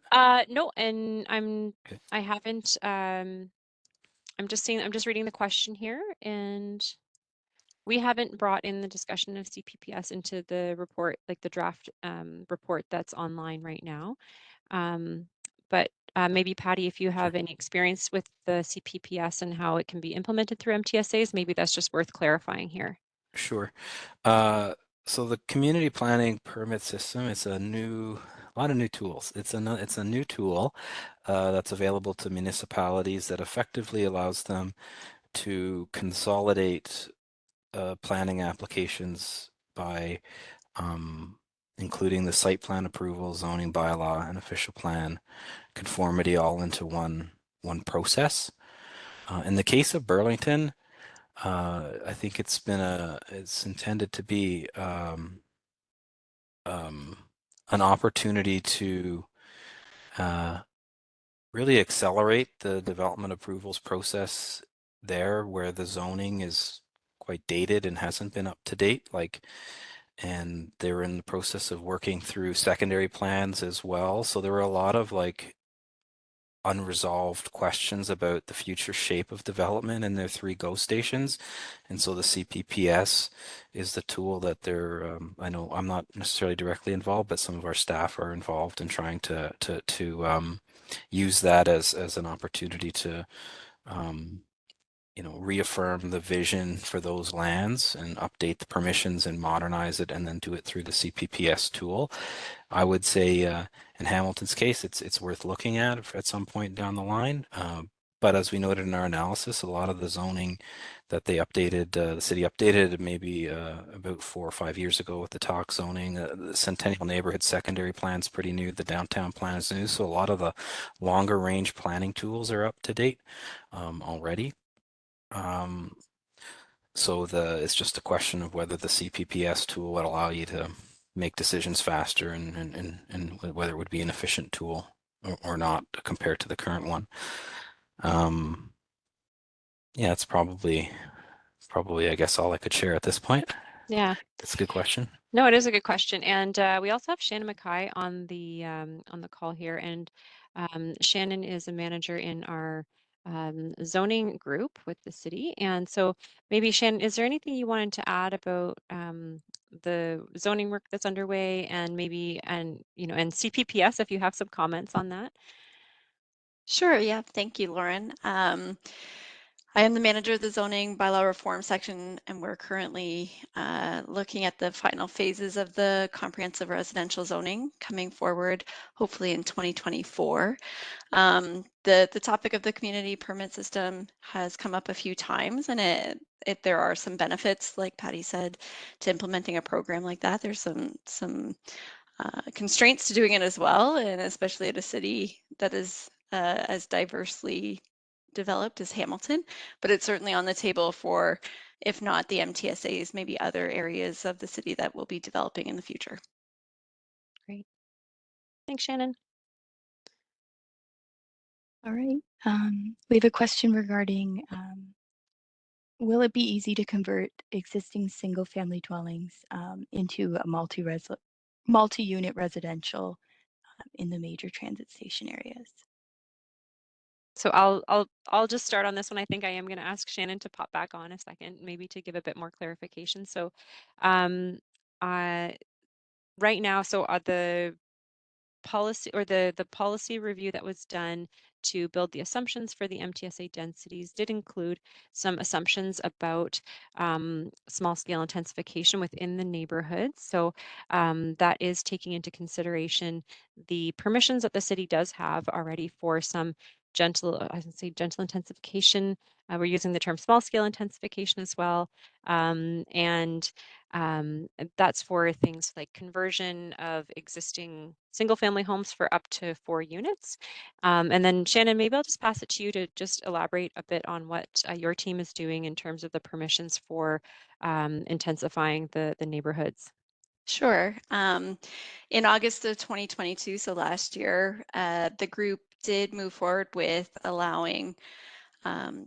no, and okay. I haven't I'm just reading the question here, and we haven't brought in the discussion of CPPS into the report, like the draft report that's online right now. But maybe Patty, if you have any experience with the CPPS and how it can be implemented through MTSAs, maybe that's just worth clarifying here. Sure. So the community planning permit system, it's a lot of new tools. It's a new tool that's available to municipalities that effectively allows them to consolidate planning applications by including the site plan approval, zoning bylaw, and official plan conformity all into one process. In the case of Burlington, I think it's intended to be an opportunity to really accelerate the development approvals process there, where the zoning is quite dated and hasn't been up to date. And they're in the process of working through secondary plans as well. So there were a lot of unresolved questions about the future shape of development in their 3 GO stations. And so the CPPS is the tool that they're, I know I'm not necessarily directly involved, but some of our staff are involved in trying to use that as an opportunity to reaffirm the vision for those lands and update the permissions and modernize it, and then do it through the CPPS tool. I would say in Hamilton's case, it's worth looking at some point down the line. But as we noted in our analysis, a lot of the zoning that they updated, the city updated maybe about 4 or 5 years ago with the talk zoning. The Centennial Neighborhood secondary plan is pretty new. The downtown plan is new. So a lot of the longer range planning tools are up to date already. So it's just a question of whether the CPPS tool would allow you to make decisions faster and whether it would be an efficient tool or not compared to the current one. Yeah, it's probably I guess all I could share at this point. Yeah. That's a good question. No, it is a good question. And we also have Shannon Mackay on the call here. And Shannon is a manager in our zoning group with the city. And so maybe Shannon, is there anything you wanted to add about the zoning work that's underway, and maybe and CPPS, if you have some comments on that? Sure, yeah, thank you, Lauren. I am the manager of the zoning bylaw reform section, and we're currently looking at the final phases of the comprehensive residential zoning coming forward, hopefully in 2024. The topic of the community permit system has come up a few times, and there are some benefits, like Patty said, to implementing a program like that. There's some constraints to doing it as well, and especially at a city that is as diversely developed as Hamilton, but it's certainly on the table for, if not the MTSAs, maybe other areas of the city that will be developing in the future. Great. Thanks, Shannon. All right. We have a question regarding, will it be easy to convert existing single-family dwellings into a multi-unit residential in the major transit station areas? So I'll just start on this one. I think I am going to ask Shannon to pop back on a second, maybe to give a bit more clarification. So right now, so the policy, or the policy review that was done to build the assumptions for the MTSA densities did include some assumptions about small scale intensification within the neighborhoods. So that is taking into consideration the permissions that the city does have already for some gentle, I would say gentle intensification. We're using the term small scale intensification as well. And that's for things like conversion of existing single family homes for up to 4 units. And then Shannon, maybe I'll just pass it to you to just elaborate a bit on what your team is doing in terms of the permissions for intensifying the neighborhoods. Sure. In August of 2022, so last year, the group did move forward with allowing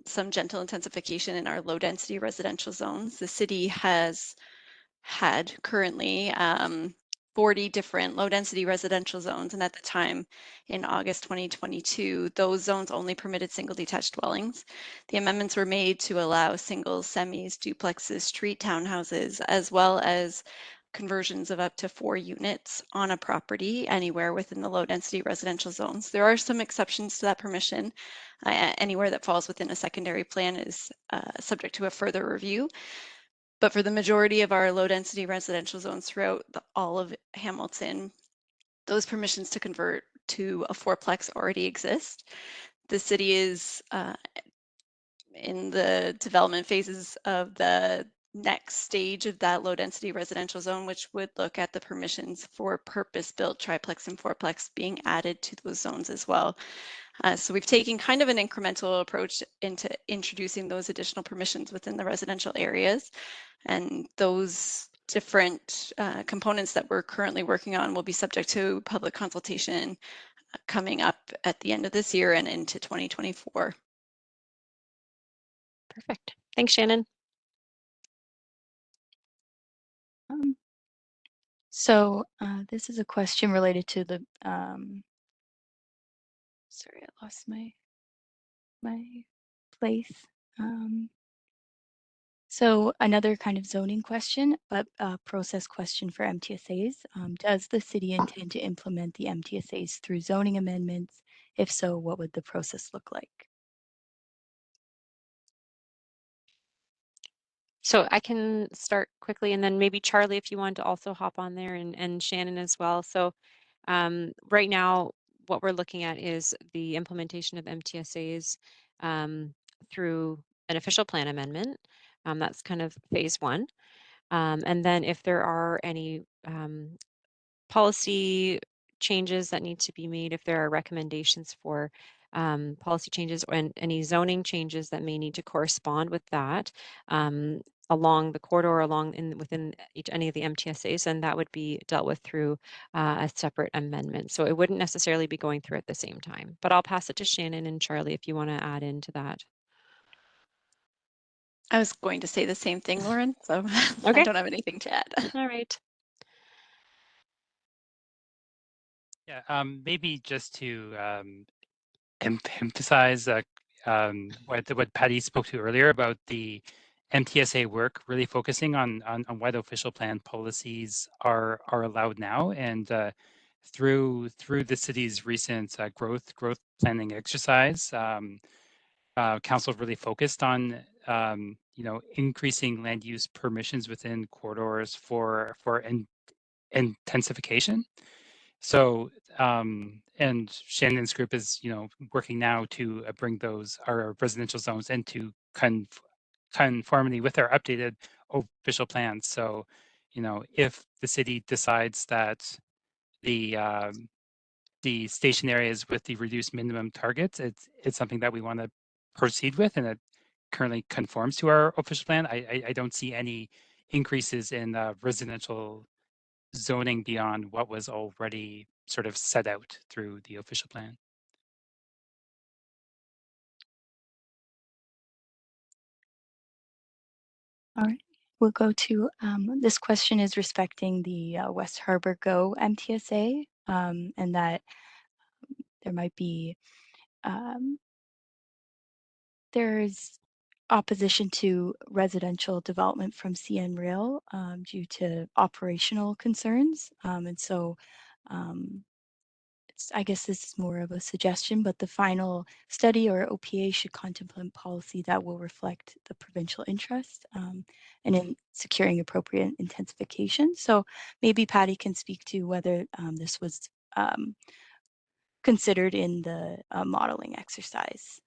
some gentle intensification in our low density residential zones. The city has had currently 40 different low density residential zones. And at the time in August 2022, those zones only permitted single detached dwellings. The amendments were made to allow singles, semis, duplexes, street townhouses, as well as conversions of up to 4 units on a property anywhere within the low density residential zones. There are some exceptions to that permission. Anywhere that falls within a secondary plan is subject to a further review. But for the majority of our low density residential zones throughout all of Hamilton, those permissions to convert to a fourplex already exist. The city is in the development phases of the next stage of that low density residential zone, which would look at the permissions for purpose-built triplex and fourplex being added to those zones as well. So we've taken kind of an incremental approach into introducing those additional permissions within the residential areas. And those different components that we're currently working on will be subject to public consultation coming up at the end of this year and into 2024. Perfect. Thanks, Shannon. So this is a question related to the, sorry, I lost my place. So another kind of zoning question, but a process question for MTSAs. Does the city intend to implement the MTSAs through zoning amendments? If so, what would the process look like? So I can start quickly, and then maybe Charlie, if you want to also hop on there, and Shannon as well. So right now, what we're looking at is the implementation of MTSAs through an official plan amendment. That's kind of phase one. And then if there are any policy changes that need to be made, if there are recommendations for policy changes and any zoning changes that may need to correspond with that along the corridor, within any of the MTSAs, then that would be dealt with through a separate amendment. So it wouldn't necessarily be going through at the same time. But I'll pass it to Shannon and Charlie if you want to add into that. I was going to say the same thing, Lauren, so Okay. I don't have anything to add. All right. Yeah, maybe just to emphasize what Patty spoke to earlier about the MTSA work, really focusing on what official plan policies are allowed now, and through the city's recent growth planning exercise, council really focused on increasing land use permissions within corridors for intensification. So, and Shannon's group is, working now to bring our residential zones into conformity with our updated official plans. So, if the city decides that the station areas with the reduced minimum targets, it's something that we want to proceed with, and it currently conforms to our official plan. I don't see any increases in residential zoning beyond what was already sort of set out through the official plan. All right, we'll go to, this question is respecting the West Harbor Go MTSA, and that there might be, there's opposition to residential development from CN Rail due to operational concerns. And so I guess this is more of a suggestion, but the final study or OPA should contemplate policy that will reflect the provincial interest and in securing appropriate intensification. So maybe Patty can speak to whether this was considered in the modeling exercise.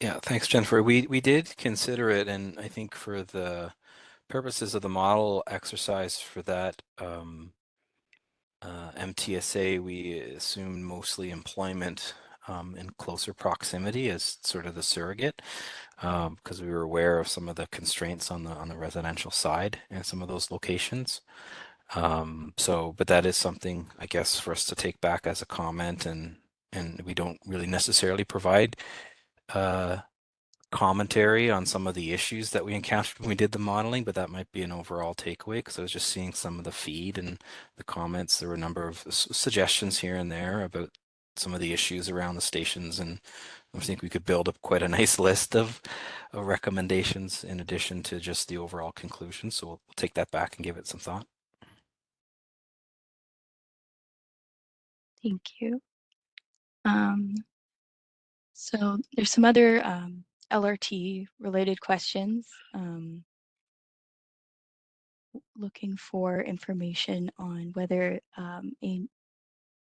Yeah, thanks, Jennifer. We did consider it, and I think for the purposes of the model exercise for that MTSA, we assumed mostly employment in closer proximity as sort of the surrogate, because we were aware of some of the constraints on the residential side in some of those locations. But that is something, I guess, for us to take back as a comment, and we don't really necessarily provide commentary on some of the issues that we encountered when we did the modeling, but that might be an overall takeaway, because I was just seeing some of the feed and the comments. There were a number of suggestions here and there about some of the issues around the stations, and I think we could build up quite a nice list of recommendations in addition to just the overall conclusion. So we'll take that back and give it some thought. Thank you. So there's some other LRT related questions. Looking for information on whether a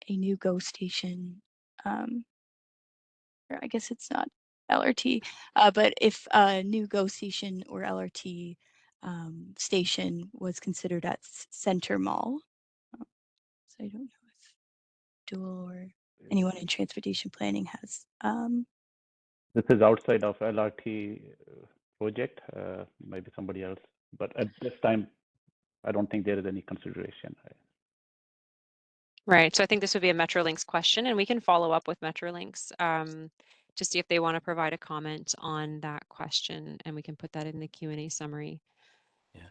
new GO station, or I guess it's not LRT, but if a new GO station or LRT station was considered at Center Mall. So I don't know if Dual or anyone in transportation planning has. This is outside of LRT project, maybe somebody else, but at this time, I don't think there is any consideration. Right. So I think this would be a Metrolinx question, and we can follow up with Metrolinx to see if they want to provide a comment on that question, and we can put that in the Q&A summary. Yeah.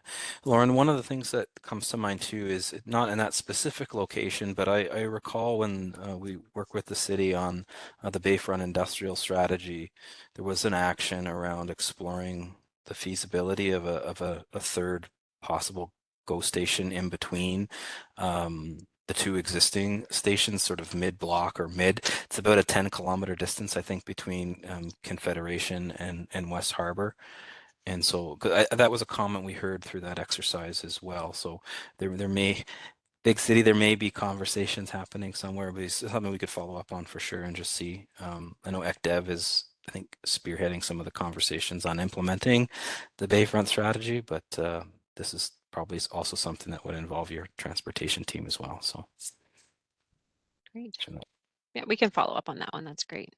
Lauren, one of the things that comes to mind too is not in that specific location, but I recall when we worked with the city on the Bayfront Industrial Strategy, there was an action around exploring the feasibility of a third possible GO station in between the two existing stations, sort of mid-block or mid. It's about a 10-kilometer distance, I think, between Confederation and West Harbor. And so that was a comment we heard through that exercise as well. So there may, big city, there may be conversations happening somewhere, but it's something we could follow up on for sure and just see. I know ECDEV is, I think, spearheading some of the conversations on implementing the Bayfront strategy, but this is probably also something that would involve your transportation team as well. So Great. Yeah, we can follow up on that one. That's great.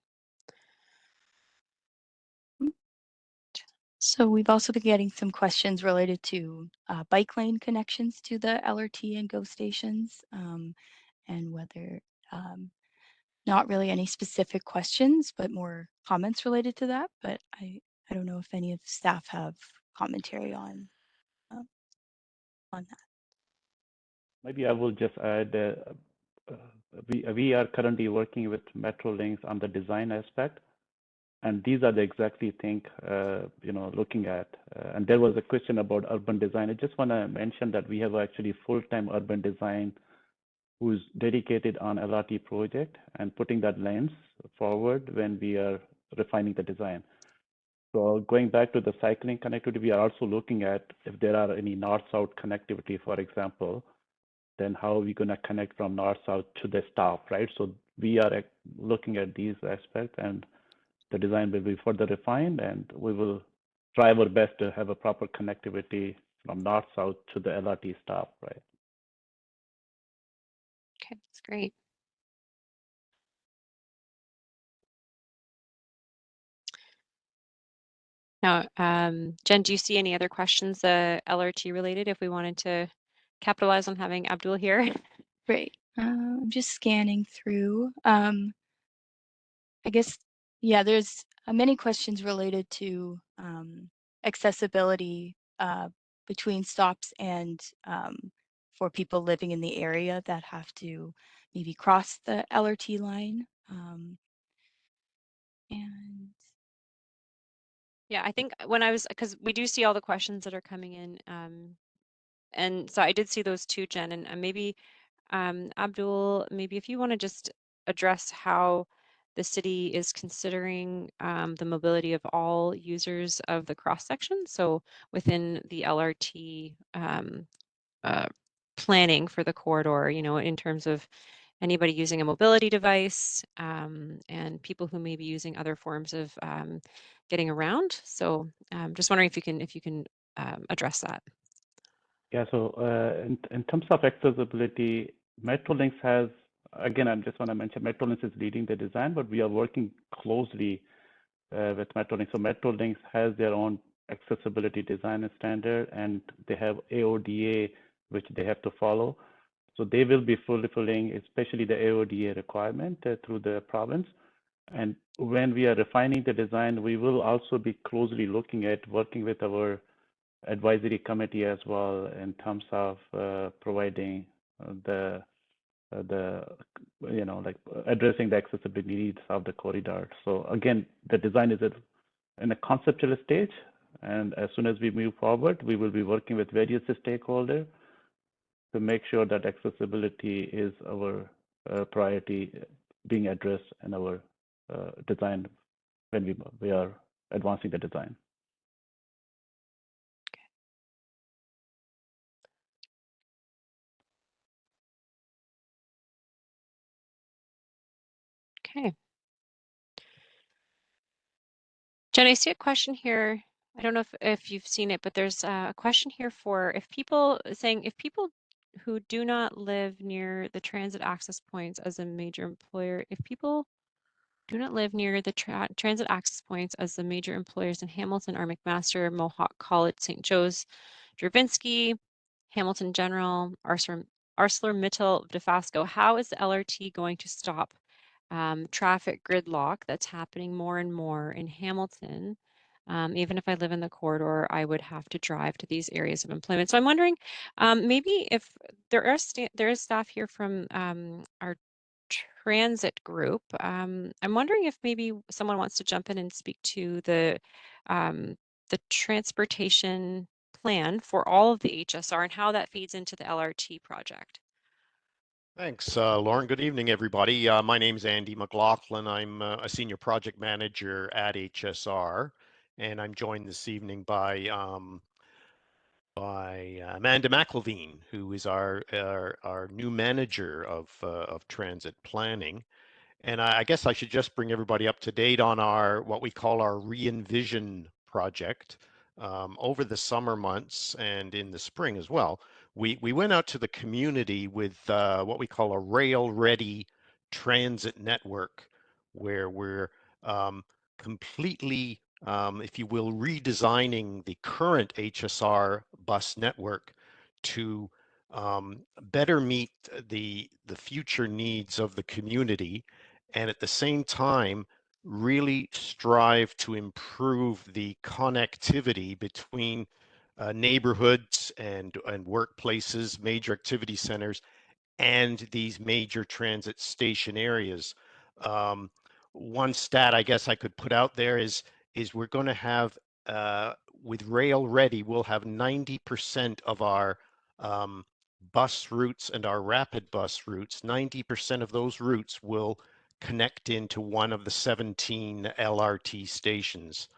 So we've also been getting some questions related to bike lane connections to the LRT and GO stations, and whether not really any specific questions, but more comments related to that. But I don't know if any of staff have commentary on that. Maybe I will just add, we are currently working with Metrolinx on the design aspect, and these are the exactly thing looking at. And there was a question about urban design. I just want to mention that we have actually full-time urban design who's dedicated on LRT project and putting that lens forward when we are refining the design. So going back to the cycling connectivity, we are also looking at if there are any north-south connectivity, for example, then how are we going to connect from north-south to the stop, right? So we are looking at these aspects, and the design will be further refined, and we will try our best to have a proper connectivity from north-south to the LRT stop, right? Okay, that's great. Now, Jen, do you see any other questions LRT related if we wanted to capitalize on having Abdul here? Great. I'm just scanning through. I guess, yeah, there's many questions related to accessibility between stops and for people living in the area that have to maybe cross the LRT line. And yeah, I think when I was, because we do see all the questions that are coming in, and so I did see those too, Jen, and maybe Abdul, maybe if you want to just address how the city is considering the mobility of all users of the cross section. So within the LRT planning for the corridor, in terms of anybody using a mobility device and people who may be using other forms of getting around. So just wondering if you can address that. Yeah, so in terms of accessibility, Metrolinx has, again, I just want to mention Metrolinx is leading the design, but we are working closely with Metrolinx. So Metrolinx has their own accessibility design standard, and they have AODA, which they have to follow. So they will be fulfilling, especially the AODA requirement through the province. And when we are refining the design, we will also be closely looking at working with our advisory committee as well in terms of providing like addressing the accessibility needs of the corridor. So again, the design is in a conceptual stage, and as soon as we move forward, we will be working with various stakeholders to make sure that accessibility is our priority being addressed in our design when we are advancing the design. Okay. Jen, I see a question here. I don't know if you've seen it, but there's a question here for if people who do not live near the transit access points as a major employer, if people do not live near the transit access points as the major employers in Hamilton are McMaster, Mohawk College, St. Joe's, Dravinsky, Hamilton General, ArcelorMittal, Dofasco, how is the LRT going to stop traffic gridlock that's happening more and more in Hamilton? Even if I live in the corridor, I would have to drive to these areas of employment. So I'm wondering, maybe if there is staff here from our transit group. I'm wondering if maybe someone wants to jump in and speak to the transportation plan for all of the HSR and how that feeds into the LRT project. Thanks, Lauren. Good evening, everybody. My name is Andy McLaughlin. I'm a senior project manager at HSR, and I'm joined this evening by Amanda McElveen, who is our new manager of transit planning. And I guess I should just bring everybody up to date on what we call our Re-Envision project. Over the summer months and in the spring as well, we went out to the community with what we call a rail-ready transit network, where we're completely, if you will, redesigning the current HSR bus network to better meet the future needs of the community, and at the same time really strive to improve the connectivity between neighborhoods and workplaces, major activity centers, and these major transit station areas. One stat I guess I could put out there is we're going to have with Rail Ready, we'll have 90% of our bus routes and our rapid bus routes, 90% of those routes will connect into one of the 17 LRT stations.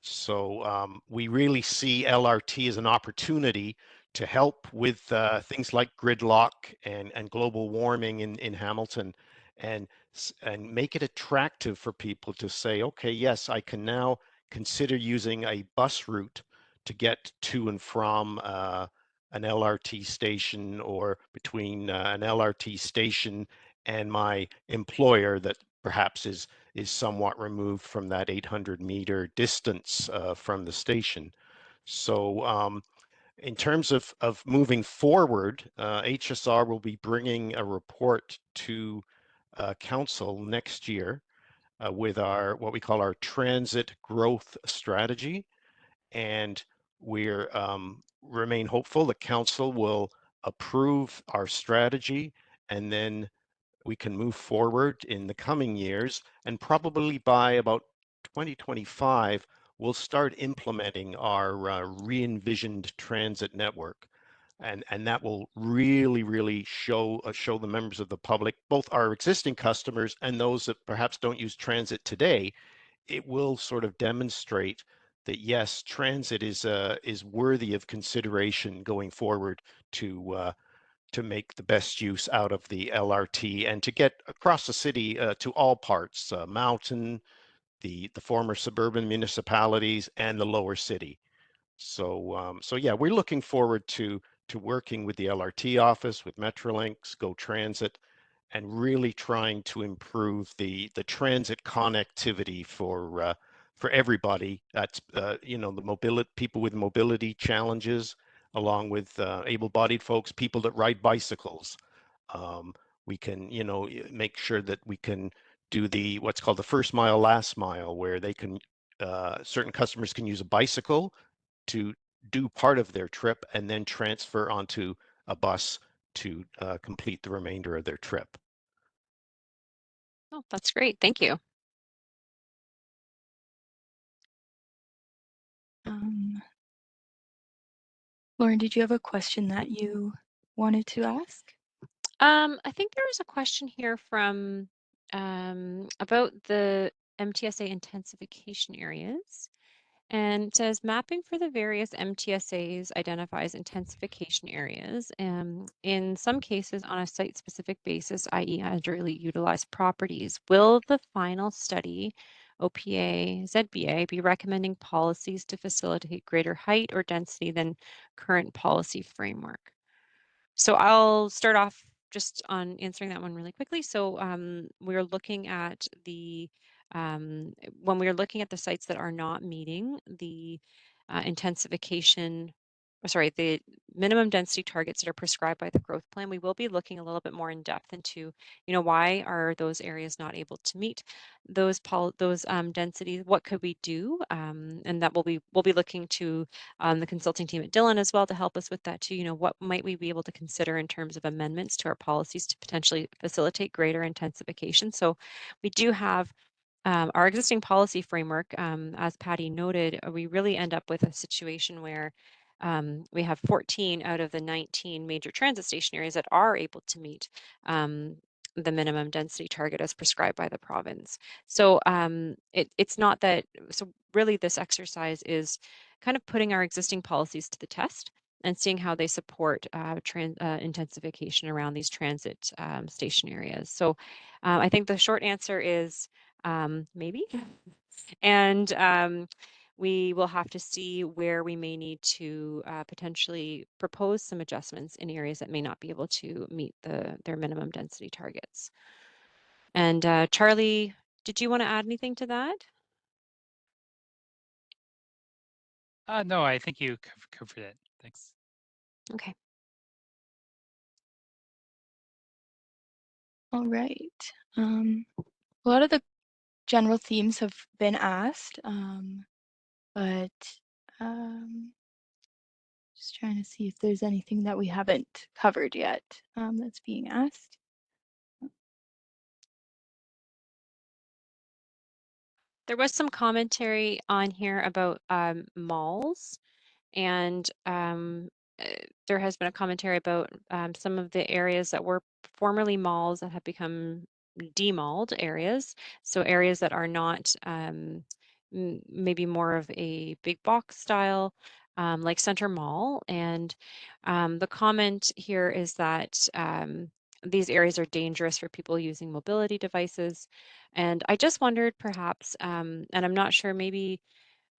So we really see LRT as an opportunity to help with things like gridlock and global warming in Hamilton, and make it attractive for people to say, okay, yes, I can now consider using a bus route to get to and from an LRT station, or between an LRT station and my employer that perhaps is somewhat removed from that 800-meter distance from the station. So in terms of moving forward, HSR will be bringing a report to council next year with what we call our transit growth strategy. And we're remain hopeful that council will approve our strategy, and then we can move forward in the coming years, and probably by about 2025, we'll start implementing our re-envisioned transit network. And that will really show the members of the public, both our existing customers and those that perhaps don't use transit today. It will sort of demonstrate that yes, transit is worthy of consideration going forward to make the best use out of the LRT and to get across the city to all parts, Mountain, the former suburban municipalities, and the lower city. So yeah, we're looking forward to working with the LRT office, with Metrolinx, Go Transit, and really trying to improve the transit connectivity for everybody. That's you know, the mobility, people with mobility challenges, along with able-bodied folks, people that ride bicycles. We can, you know, make sure that we can do what's called the first mile, last mile, where they can certain customers can use a bicycle to do part of their trip and then transfer onto a bus to complete the remainder of their trip. Oh, that's great. Thank you. Lauren, did you have a question that you wanted to ask? I think there was a question here from about the MTSA intensification areas. And it says mapping for the various MTSAs identifies intensification areas, in some cases on a site-specific basis, i.e. underutilized properties. Will the final study, OPA, ZBA, be recommending policies to facilitate greater height or density than current policy framework? So I'll start off just on answering that one really quickly. So we're looking at the when we're looking at the sites that are not meeting the intensification, the minimum density targets that are prescribed by the growth plan, we will be looking a little bit more in depth into, why are those areas not able to meet those densities? What could we do? And that we'll be looking to the consulting team at Dillon as well to help us with that too. What might we be able to consider in terms of amendments to our policies to potentially facilitate greater intensification? So we do have our existing policy framework, as Patty noted, we really end up with a situation where we have 14 out of the 19 major transit station areas that are able to meet the minimum density target as prescribed by the province. So it's not that, so really this exercise is kind of putting our existing policies to the test and seeing how they support intensification around these transit station areas. So I think the short answer is maybe. And we will have to see where we may need to potentially propose some adjustments in areas that may not be able to meet their minimum density targets. And Charlie, did you want to add anything to that? No, I think you covered it. Thanks. Okay. All right. A lot of the general themes have been asked, but just trying to see if there's anything that we haven't covered yet that's being asked. There was some commentary on here about malls, and there has been a commentary about some of the areas that were formerly malls that have become demalled areas. So areas that are not maybe more of a big box style, like Center Mall. And the comment here is that these areas are dangerous for people using mobility devices. And I just wondered perhaps, and I'm not sure, maybe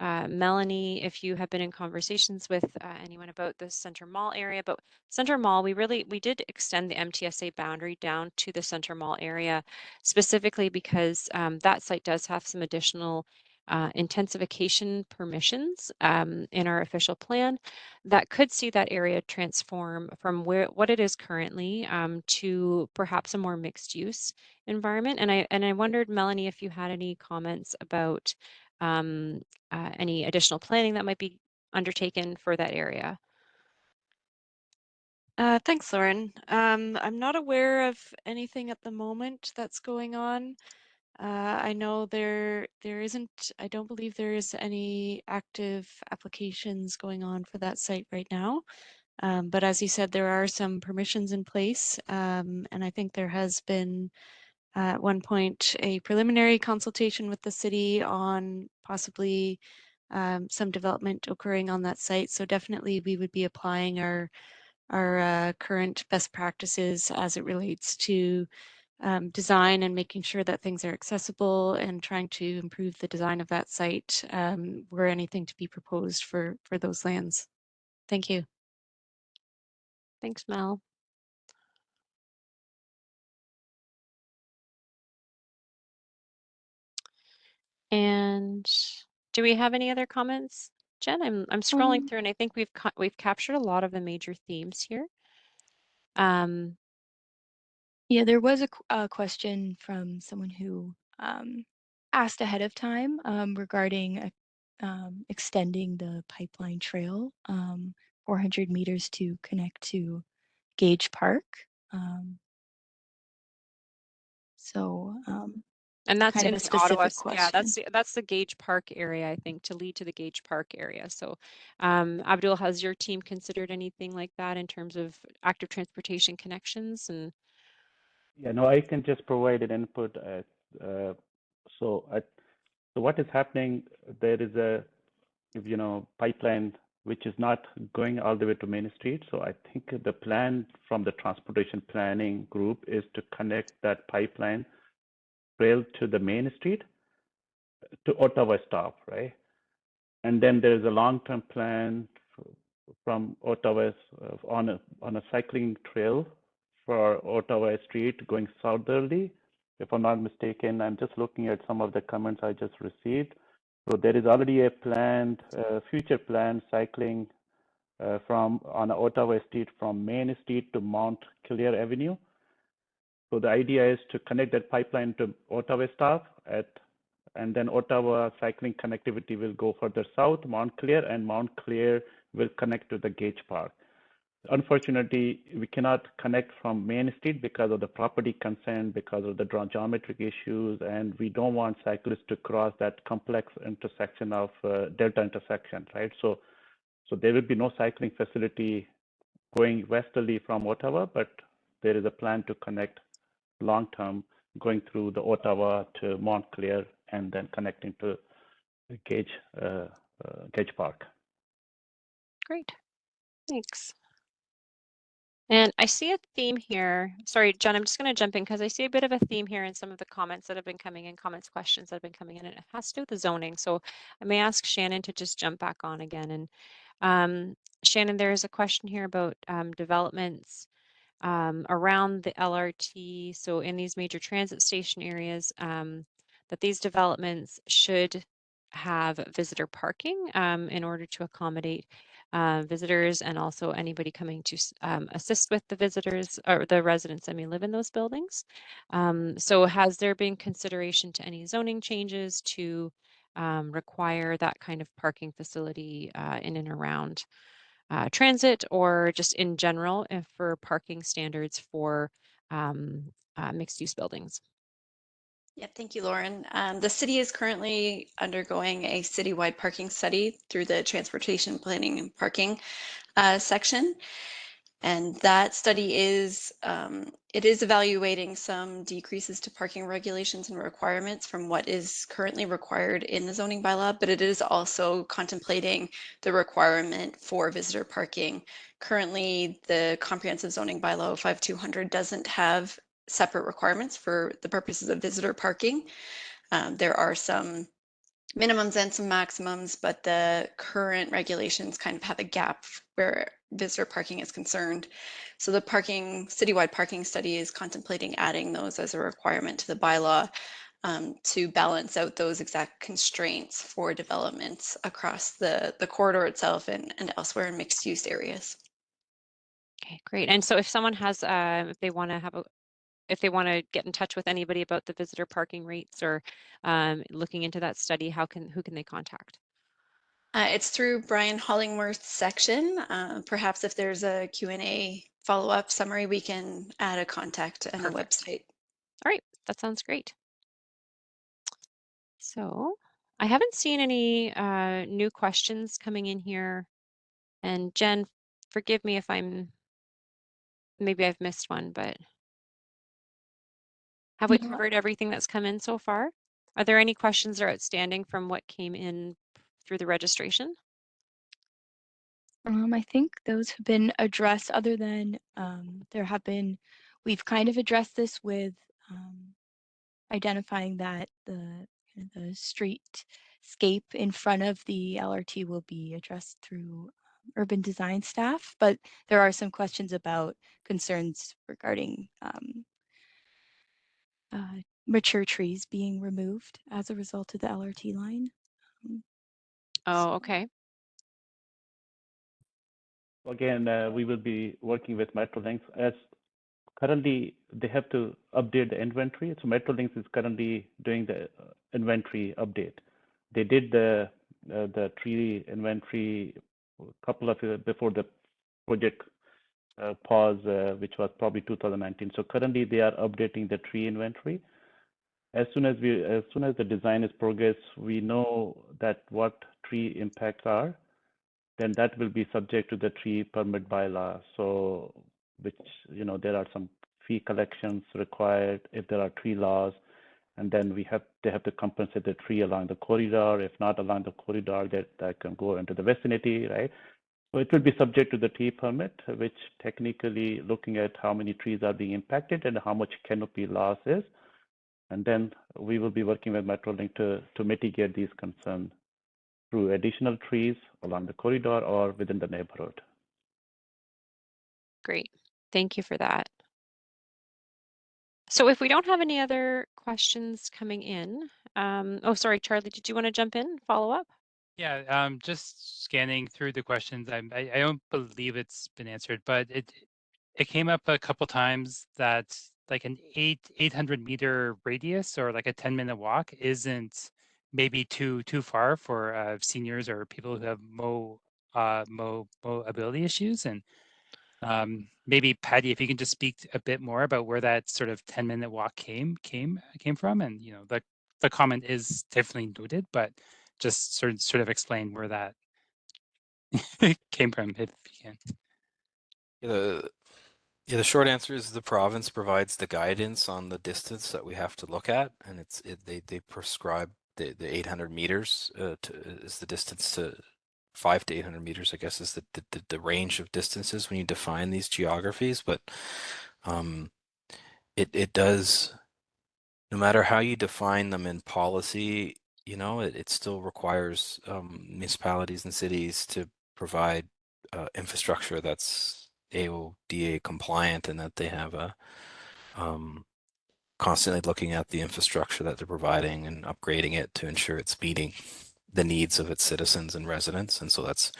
Melanie, if you have been in conversations with anyone about the Center Mall area, but Center Mall, we did extend the MTSA boundary down to the Center Mall area, specifically because that site does have some additional intensification permissions in our official plan that could see that area transform from what it is currently to perhaps a more mixed use environment. And I wondered, Melanie, if you had any comments about any additional planning that might be undertaken for that area. Thanks, Lauren. I'm not aware of anything at the moment that's going on. I know there isn't, I don't believe there is any active applications going on for that site right now. But as you said, there are some permissions in place. And I think there has been at one point a preliminary consultation with the city on possibly some development occurring on that site. So definitely we would be applying our current best practices as it relates to design and making sure that things are accessible and trying to improve the design of that site were anything to be proposed for those lands. Thank you. Thanks, Mel. And do we have any other comments? Jen, I'm scrolling through and I think we've captured a lot of the major themes here. Yeah, there was a question from someone who asked ahead of time regarding extending the pipeline trail 400 meters to connect to Gage Park. And that's kind of in a the Ottawa. specific Yeah, question. that's the Gage Park area, I think, to lead to the Gage Park area. So, Abdul, has your team considered anything like that in terms of active transportation connections? And Yeah, no, I can just provide an input. So what is happening? There is a pipeline which is not going all the way to Main Street. So I think the plan from the transportation planning group is to connect that pipeline trail to the Main Street to Ottawa stop, right? And then there is a long-term plan from Ottawa on a cycling trail for Ottawa Street going southerly. If I'm not mistaken, I'm just looking at some of the comments I just received. So there is already a planned, future planned cycling on Ottawa Street from Main Street to Mount Clear Avenue. So the idea is to connect that pipeline to Ottawa stop and then Ottawa cycling connectivity will go further south, Mount Clear, and Mount Clear will connect to the Gage Park. Unfortunately, we cannot connect from Main Street because of the property consent, because of the geometric issues, and we don't want cyclists to cross that complex intersection of delta intersection, right? So there will be no cycling facility going westerly from Ottawa, but there is a plan to connect long-term going through the Ottawa to Montclair and then connecting to Gage Park. Great, thanks. And I see a theme here. Sorry, Jen, I'm just going to jump in because I see a bit of a theme here in some of the comments that have been coming in, questions that have been coming in, and it has to do with the zoning. So I may ask Shannon to just jump back on again. And Shannon, there is a question here about developments around the LRT. So in these major transit station areas, that these developments should have visitor parking in order to accommodate visitors and also anybody coming to assist with the visitors or the residents that may live in those buildings. So has there been consideration to any zoning changes to require that kind of parking facility in and around transit, or just in general for parking standards for mixed use buildings? Yeah, thank you, Lauren. The city is currently undergoing a citywide parking study through the Transportation Planning and Parking section. And that study is, it is evaluating some decreases to parking regulations and requirements from what is currently required in the zoning bylaw, but it is also contemplating the requirement for visitor parking. Currently, the comprehensive zoning bylaw 5200 doesn't have separate requirements for the purposes of visitor parking. There are some minimums and some maximums, but the current regulations kind of have a gap where visitor parking is concerned. So the citywide parking study is contemplating adding those as a requirement to the bylaw to balance out those exact constraints for developments across the corridor itself and elsewhere in mixed use areas. Okay, great. And so if someone has, if they want to get in touch with anybody about the visitor parking rates or looking into that study, who can they contact? It's through Brian Hollingworth's section. Perhaps if there's a Q&A follow-up summary, we can add a contact and Perfect. a website. All right, that sounds great. So I haven't seen any new questions coming in here. And Jen, forgive me if maybe I've missed one, but have we covered everything that's come in so far? Are there any questions that are outstanding from what came in through the registration? I think those have been addressed, other than we've kind of addressed this with identifying that the streetscape in front of the LRT will be addressed through urban design staff, but there are some questions about concerns regarding mature trees being removed as a result of the LRT line. Oh, okay. Again, we will be working with Metrolinx as currently they have to update the inventory. So Metrolinx is currently doing the inventory update. They did the tree inventory a couple of years before the project pause, which was probably 2019. So currently they are updating the tree inventory. As soon as the design is progress, we know that what tree impacts are, then that will be subject to the tree permit bylaw. So, which, there are some fee collections required if there are tree laws, and then they have to compensate the tree along the corridor. If not along the corridor, that can go into the vicinity, right? So it will be subject to the tree permit, which technically looking at how many trees are being impacted and how much canopy loss is. And then we will be working with Metrolink to mitigate these concerns through additional trees along the corridor or within the neighborhood. Great. Thank you for that. So if we don't have any other questions coming in, oh, sorry, Charlie, did you want to jump in, follow up? Yeah, just scanning through the questions. I don't believe it's been answered, but it came up a couple times that like an 800-meter radius or like a 10-minute walk isn't maybe too far for seniors or people who have mobility issues. And maybe Patty, if you can just speak a bit more about where that sort of 10-minute walk came from, and you know the comment is definitely noted, but just sort of explain where that came from, if you can. The short answer is the province provides the guidance on the distance that we have to look at, and they prescribe the 800 meters is the distance to 5 to 800 meters, I guess, is the range of distances when you define these geographies. But it does, no matter how you define them in policy, you know, it still requires municipalities and cities to provide infrastructure that's AODA compliant, and that they have a constantly looking at the infrastructure that they're providing and upgrading it to ensure it's meeting the needs of its citizens and residents. And so that's,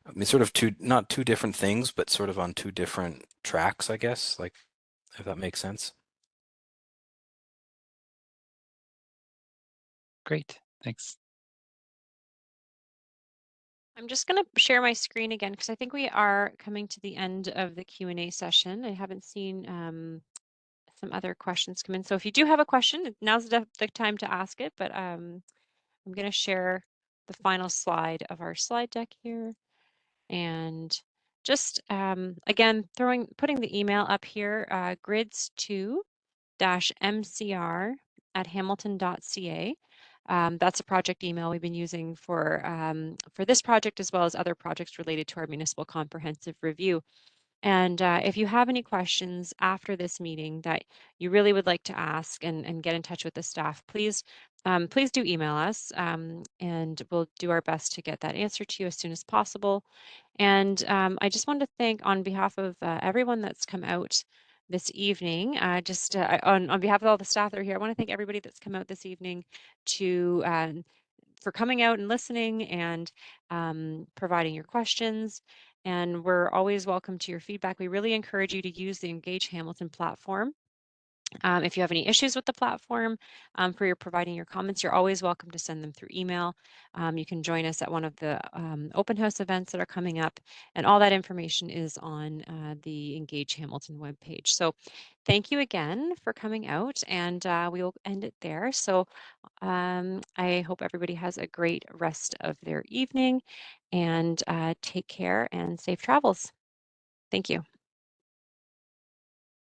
I mean, sort of not two different things, but sort of on two different tracks, I guess, like, if that makes sense. Great, thanks. I'm just going to share my screen again because I think we are coming to the end of the Q&A session. I haven't seen some other questions come in. So if you do have a question, now's the time to ask it, but I'm going to share the final slide of our slide deck here. And just, again, putting the email up here, grids2-mcr@hamilton.ca. That's a project email we've been using for this project as well as other projects related to our municipal comprehensive review. And if you have any questions after this meeting that you really would like to ask and get in touch with the staff, please do email us, and we'll do our best to get that answer to you as soon as possible. And I just wanted to thank, on behalf of everyone that's come out this evening, on behalf of all the staff that are here, I want to thank everybody that's come out this evening for coming out and listening and providing your questions. And we're always welcome to your feedback. We really encourage you to use the Engage Hamilton platform. If you have any issues with the platform for your providing your comments, you're always welcome to send them through email. You can join us at one of the open house events that are coming up, and all that information is on the Engage Hamilton webpage. So thank you again for coming out, and we will end it there. So I hope everybody has a great rest of their evening, and take care and safe travels. Thank you.